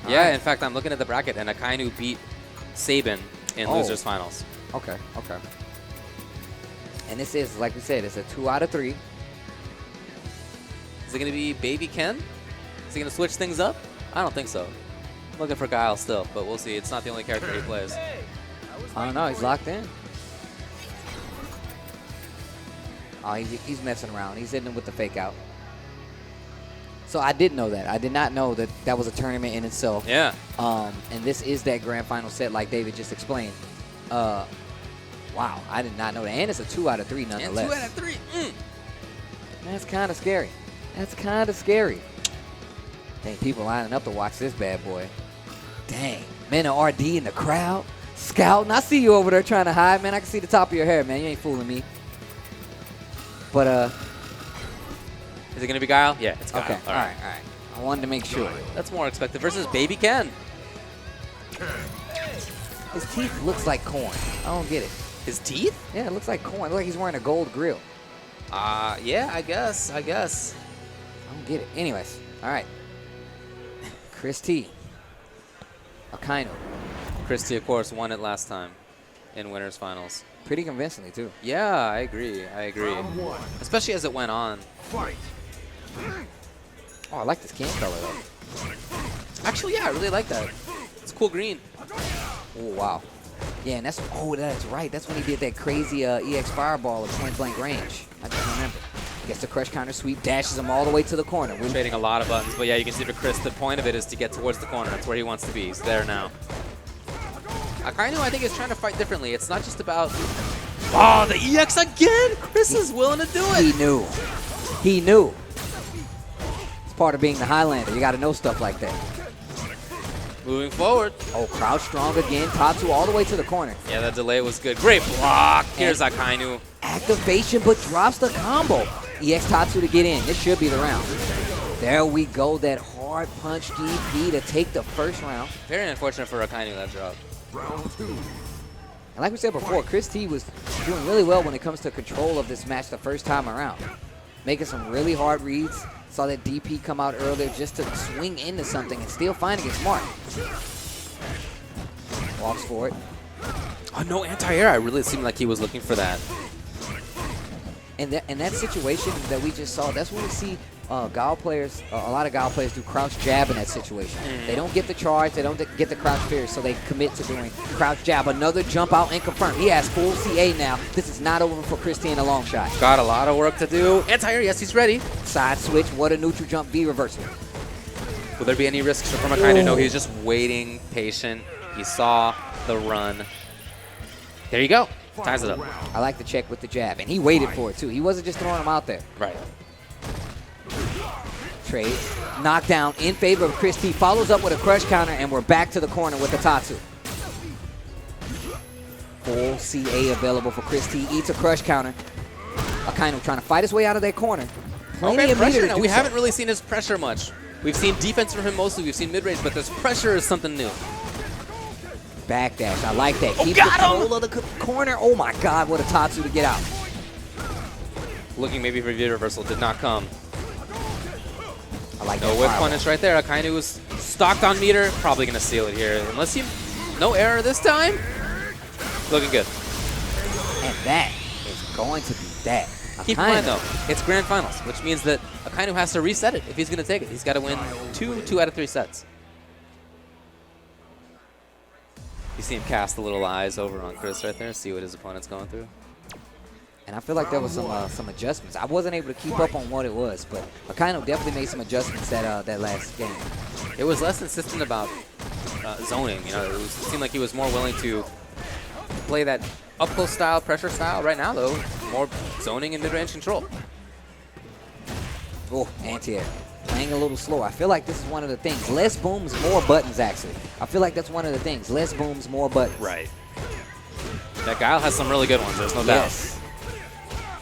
Yeah, in fact, I'm looking at the bracket, and Akainu beat Sabin in losers finals. Okay, okay. And this is, like we said, it's a 2 out of 3. Is it going to be Baby Ken? Is he going to switch things up? I don't think so. I'm looking for Guile still, but we'll see. It's not the only character he plays. I don't know. He's locked in. Oh, he's messing around. He's hitting him with the fake out. So I did know that. I did not know that that was a tournament in itself. Yeah. And this is that grand final set like David just explained. Wow, I did not know that. And it's a 2 out of 3 nonetheless. And 2 out of 3. That's kind of scary. That's kind of scary. Dang, people lining up to watch this bad boy. Dang. Man of RD in the crowd. Scouting. I see you over there trying to hide, man. I can see the top of your hair, man. You ain't fooling me. But, Is it going to be Guile? Yeah, it's Guile. okay. All right. I wanted to make sure. That's more expected. Versus Baby Ken. His teeth looks like corn. I don't get it. His teeth? Yeah, it looks like corn. It looks like he's wearing a gold grill. Yeah, I guess. I don't get it. Anyways, all right. Chris T. Akainu. Christy, of course, won it last time in winners finals. Pretty convincingly, too. Yeah, I agree. Especially as it went on. Fight. Oh, I like this can color, though. Actually, yeah, I really like that. It's cool green. Oh, wow. Yeah, and that's right. That's when he did that crazy EX Fireball at point blank range. I just remember. Gets the crush counter sweep, dashes him all the way to the corner. Trading a lot of buttons, but yeah, you can see for Chris, the point of it is to get towards the corner. That's where he wants to be. He's there now. Akainu, I think, is trying to fight differently. It's not just about... Oh, the EX again! Chris is willing to do it! He knew. He knew. It's part of being the Highlander. You got to know stuff like that. Moving forward. Oh, crouch strong again. Tatsu all the way to the corner. Yeah, that delay was good. Great block. Here's Akainu. Activation, but drops the combo. EX Tatsu to get in. This should be the round. There we go. That hard punch DP to take the first round. Very unfortunate for Akainu, that drop. And like we said before, Chris T was doing really well when it comes to control of this match the first time around. Making some really hard reads. Saw that DP come out earlier just to swing into something and still finding it smart. Walks for it. Oh, no anti-air. I really seemed like he was looking for that. And that situation that we just saw, that's when we see Gao players, a lot of Gao players do crouch jab in that situation. They don't get the charge, they don't get the crouch fierce, so they commit to doing crouch jab. Another jump out and confirm. He has full CA now. This is not over for Chris T in a long shot. Got a lot of work to do. Anti-air, yes, he's ready. Side switch, what a neutral jump V reversal. Will there be any risks from Akainu? No, he's just waiting, patient. He saw the run. There you go. Ties it up. I like the check with the jab, and he waited for it too. He wasn't just throwing him out there. Right. Trade. Knockdown in favor of Chris T. Follows up with a crush counter, and we're back to the corner with the Tatsu. Full CA available for Chris T. Eats a crush counter. Akainu trying to fight his way out of that corner. Okay, pressure now. We haven't really seen his pressure much. We've seen defense from him mostly. We've seen mid-range, but this pressure is something new. Backdash. I like that. Oh, Keep got control of the corner. Oh my God, what a Tatsu to get out. Looking maybe for V reversal. Did not come. I like No that. whip punish right there. Akainu was stocked on meter. Probably going to seal it here. Unless he... No error this time. Looking good. And that is going to be that. Keep in mind, though, it's grand finals, which means that Akainu has to reset it if he's going to take it. He's got to win two out of 3 sets. You see him cast the little eyes over on Chris right there, see what his opponent's going through. And I feel like there was some adjustments. I wasn't able to keep up on what it was, but Akainu definitely made some adjustments that last game. It was less insistent about zoning. You know, it seemed like he was more willing to play that up-close style, pressure style. Right now, though, more zoning and mid-range control. Oh, anti-air. Playing a little slower. I feel like this is one of the things. Less booms, more buttons, actually. I feel like that's one of the things. Less booms, more buttons. Right. That Guile has some really good ones, there's no yes. doubt.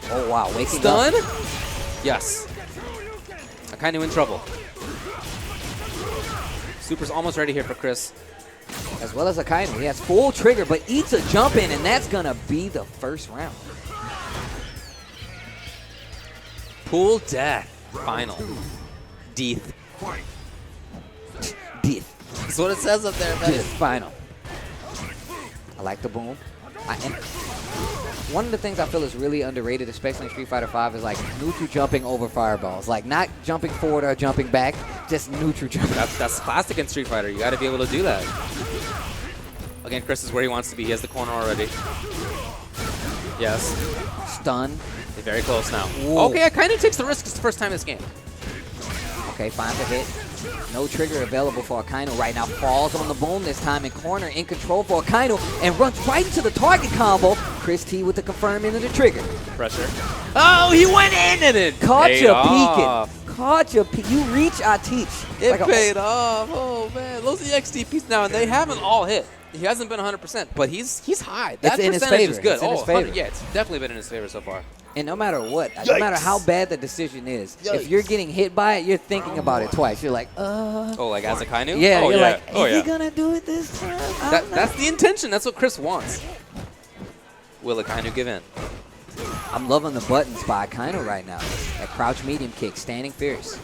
Oh, wow. Waking Stun? up. Yes. Akainu in trouble. Super's almost ready here for Chris. As well as Akainu. He has full trigger, but eats a jump in, and that's going to be the first round. Pool death. Final. Death. Death. That's what it says up there, man. Death. Final. I like the boom. And one of the things I feel is really underrated, especially in Street Fighter V, is like neutral jumping over fireballs. Like not jumping forward or jumping back, just neutral jumping. That's classic in Street Fighter. You got to be able to do that. Again, Chris is where he wants to be. He has the corner already. Yes. Stun. They're very close now. Whoa. Okay, Akainu takes the risk. It's the first time this game. Okay, finds a hit. No trigger available for Akainu right now. Falls on the boom this time in corner. In control for Akainu and runs right into the target combo. Chris T with the confirm into the trigger. Pressure. Oh, he went in and it Caught paid you off. peeking. Caught you peeking. You reach, I teach. It like paid off. Oh, man. Those EXTPs now, and they haven't all hit. He hasn't been 100%, but he's high. That it's in his percentage favor. is good. It's in his favor. Yeah, it's definitely been in his favor so far. And no matter what, no matter how bad the decision is, if you're getting hit by it, you're thinking about it twice. You're like, Oh, like as Akainu? Yeah, oh, you're yeah. like, is he going to do it this time? That's the intention. That's what Chris wants. Will Akainu give in? I'm loving the buttons by Akainu right now. That crouch medium kick, standing fierce.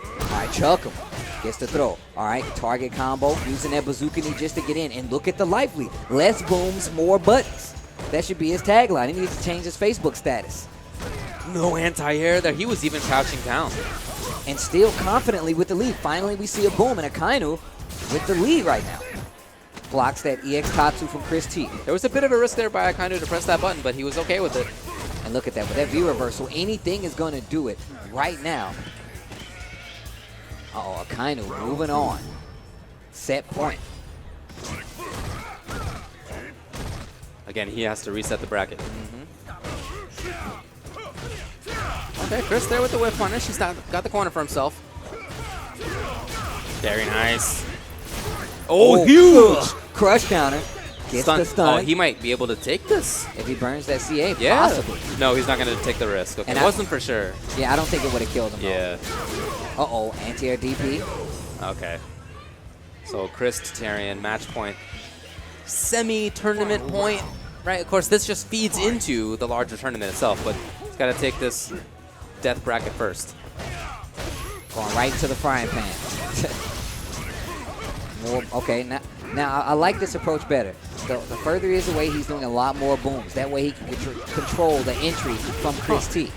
All right, chuck him. Gets the throw. All right, target combo, using that bazooka knee just to get in. And look at the life lead. Less booms, more buttons. That should be his tagline. He needs to change his Facebook status. No anti-air there. He was even crouching down. And still confidently with the lead. Finally, we see a boom, and Akainu with the lead right now. Blocks that EX Tatsu from Chris T. There was a bit of a risk there by Akainu to press that button, but he was okay with it. And look at that, with that V reversal, anything is going to do it right now. Uh-oh, Akainu moving on. Set point. Again, he has to reset the bracket. Okay, Chris there with the whip punish. He's got the corner for himself. Very nice. Oh, huge! Crush counter. Gets the stun. Oh, he might be able to take this. If he burns that CA, Yeah. possibly. No, he's not going to take the risk. Okay, And it wasn't for sure. Yeah, I don't think it would have killed him. Yeah. Though. Uh-oh, anti-air DP. Okay. So Chris Tatarian, match point. Semi-tournament point. Right, of course, this just feeds into the larger tournament itself, but he's got to take this death bracket first. Going right into the frying pan. Okay, now I like this approach better. The further he is away, he's doing a lot more booms. That way he can control the entry from Chris T.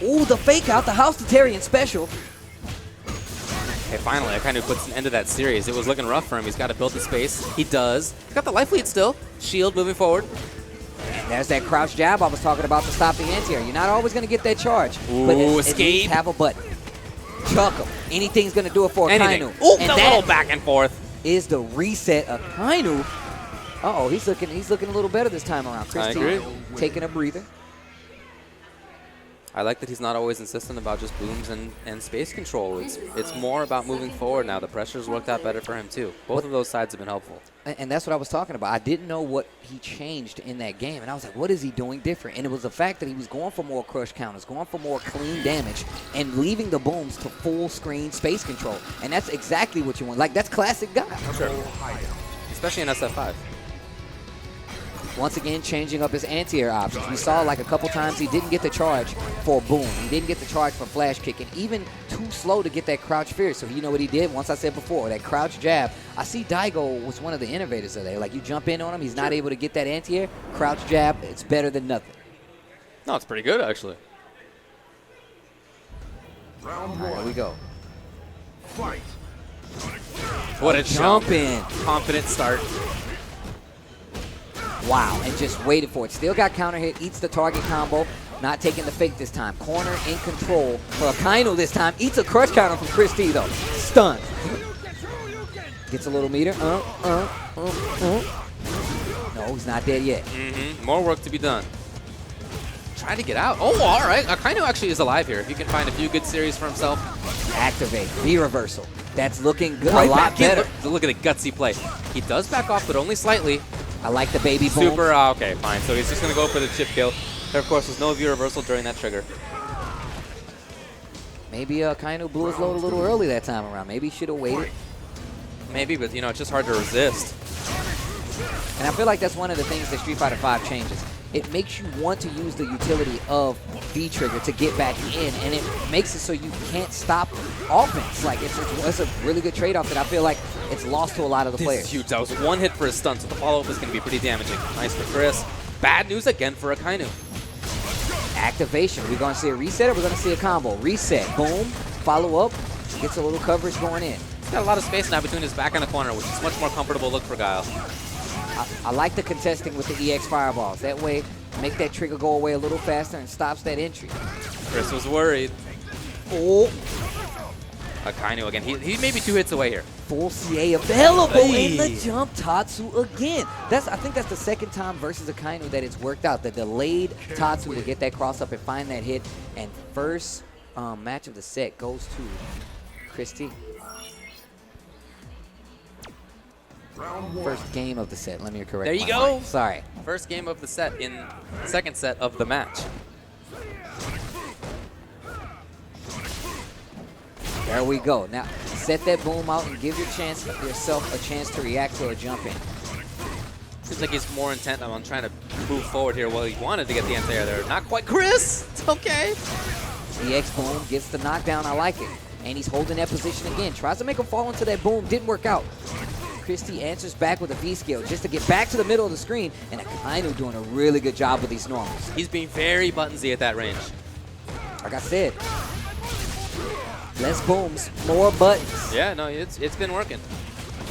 Ooh, the fake out, the House Tatarian special. Okay, finally, Akainu puts an end to that series. It was looking rough for him. He's got to build the space. He does. He's got the life lead still. Shield moving forward. And there's that crouch jab I was talking about to stop the anti-air. You're not always going to get that charge. Ooh, but escape. At least have a button. Chuck him. Anything's going to do it for Anything. Akainu. Ooh, and the little back and forth. Is the reset of Akainu. Uh-oh, he's looking a little better this time around. I agree. Taking a breather. I like that he's not always insistent about just booms and space control. It's more about moving forward now. The pressure's worked out better for him, too. Both of those sides have been helpful. And that's what I was talking about. I didn't know what he changed in that game. And I was like, what is he doing different? And it was the fact that he was going for more crush counters, going for more clean damage, and leaving the booms to full screen space control. And that's exactly what you want. Like, that's classic guy. Sure. Especially in SF5. Once again, changing up his anti-air options. We saw like a couple times he didn't get the charge for a boom. He didn't get the charge for flash kick, and even too slow to get that crouch fear. So you know what he did? Once I said before, that crouch jab. I see Daigo was one of the innovators of that. Like, you jump in on him, he's not able to get that anti-air. Crouch jab, it's better than nothing. No, it's pretty good, actually. All right, here we go. Fight. What a jump. in. Confident start. Wow, and just waited for it. Still got counter hit, eats the target combo. Not taking the fake this time. Corner in control for Akainu this time. Eats a crush counter from Chris T, though. Stunned. Gets a little meter. No, he's not dead yet. More work to be done. Trying to get out. Oh, all right. Akainu actually is alive here. If he can find a few good series for himself. Activate. V-reversal. That's looking good. Right a lot back in. better. Look at the gutsy play. He does back off, but only slightly. I like the baby boom. Super, okay, fine. So he's just going to go for the chip kill. There, of course, was no view reversal during that trigger. Maybe Akainu blew his load a little early that time around. Maybe he should have waited. Maybe, but, you know, it's just hard to resist. And I feel like that's one of the things that Street Fighter V changes. It makes you want to use the utility of V-trigger to get back in, and it makes it so you can't stop offense. Like, it's a really good trade-off that I feel like it's lost to a lot of the players. This is huge. That was one hit for his stun, so the follow-up is going to be pretty damaging. Nice for Chris. Bad news again for Akainu. Activation. We're going to see a reset or we're going to see a combo? Reset. Boom. Follow up. Gets a little coverage going in. He's got a lot of space now between his back and the corner, which is much more comfortable look for Guile. I like the contesting with the EX fireballs. That way, make that trigger go away a little faster and stops that entry. Chris was worried. Oh. Akainu again. He may be 2 hits away here. Full CA available in the Hey. jump Tatsu again. I think that's the second time versus Akainu that it's worked out. The delayed Tatsu to get that cross up and find that hit. And first match of the set goes to Chris T. First game of the set. Let me correct. There you my go. mind. Sorry. First game of the set in the second set of the match. There we go. Now, set that boom out and give yourself a chance to react to a jump in. Seems like he's more intent on trying to move forward here. Well, he wanted to get the anti-air there. Not quite Chris. It's okay. EX boom gets the knockdown. I like it. And he's holding that position again. Tries to make him fall into that boom. Didn't work out. Christie answers back with a V-scale just to get back to the middle of the screen. And Akainu doing a really good job with these normals. He's being very buttonsy at that range. Like I said, less booms, more buttons. Yeah, no, it's been working.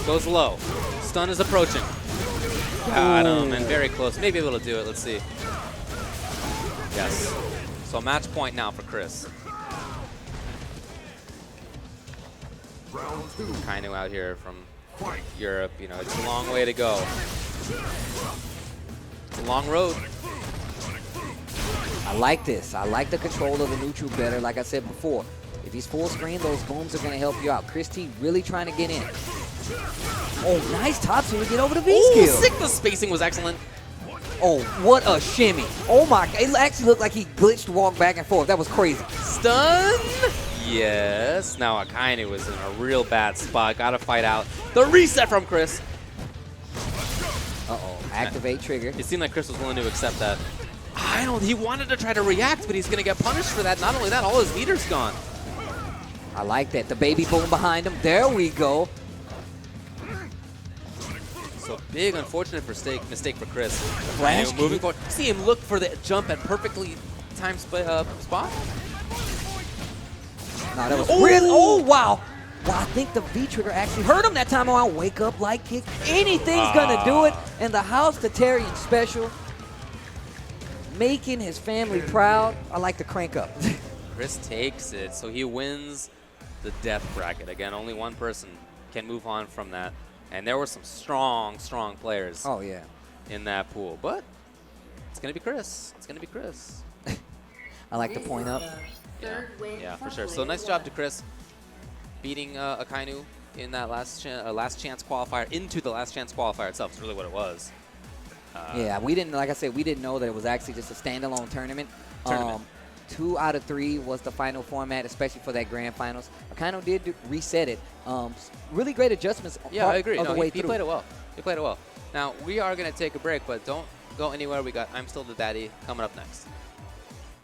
Goes low. Stun is approaching. Got him, and very close. Maybe able to do it. Let's see. Yes. So match point now for Chris. Akainu out here from Europe. You know, it's a long way to go. It's a long road. I like this. I like the control of the neutral better. Like I said before, if he's full screen, those booms are going to help you out. Chris T really trying to get in. Oh, nice top two to get over the V skill. Sick. The spacing was excellent. Oh, what a shimmy. Oh my, it actually looked like he glitched to walk back and forth. That was crazy. Stun. Yes. Now Akainu was in a real bad spot. Got to fight out. The reset from Chris. Uh-oh, activate trigger. It seemed like Chris was willing to accept that. He wanted to try to react, but he's going to get punished for that. Not only that, all his meter's gone. I like that. The baby boom behind him. There we go. So big, unfortunate mistake for Chris. Flash Akainu moving forward. See him look for the jump at perfectly timed spot. No, that was really. Oh, wow. Well, I think the V trigger actually hurt him that time around. Wake up, light kick. Anything's going to do it. And the House Tatarian special, making his family proud. I like to crank up. Chris takes it, so he wins the death bracket. Again, only one person can move on from that. And there were some strong, strong players in that pool. But it's going to be Chris. It's going to be Chris. I like to point up. Yeah, for sure. So nice job to Chris beating Akainu in that last chance qualifier into the last chance qualifier itself. It's really what it was. Yeah, we didn't, like I said, we didn't know that it was actually just a standalone tournament. 2 out of 3 was the final format, especially for that grand finals. Akainu did reset it. Really great adjustments. Yeah, I agree. No, he through. played it well. He played it well. Now, we are going to take a break, but don't go anywhere. We got I'm Still the Daddy coming up next.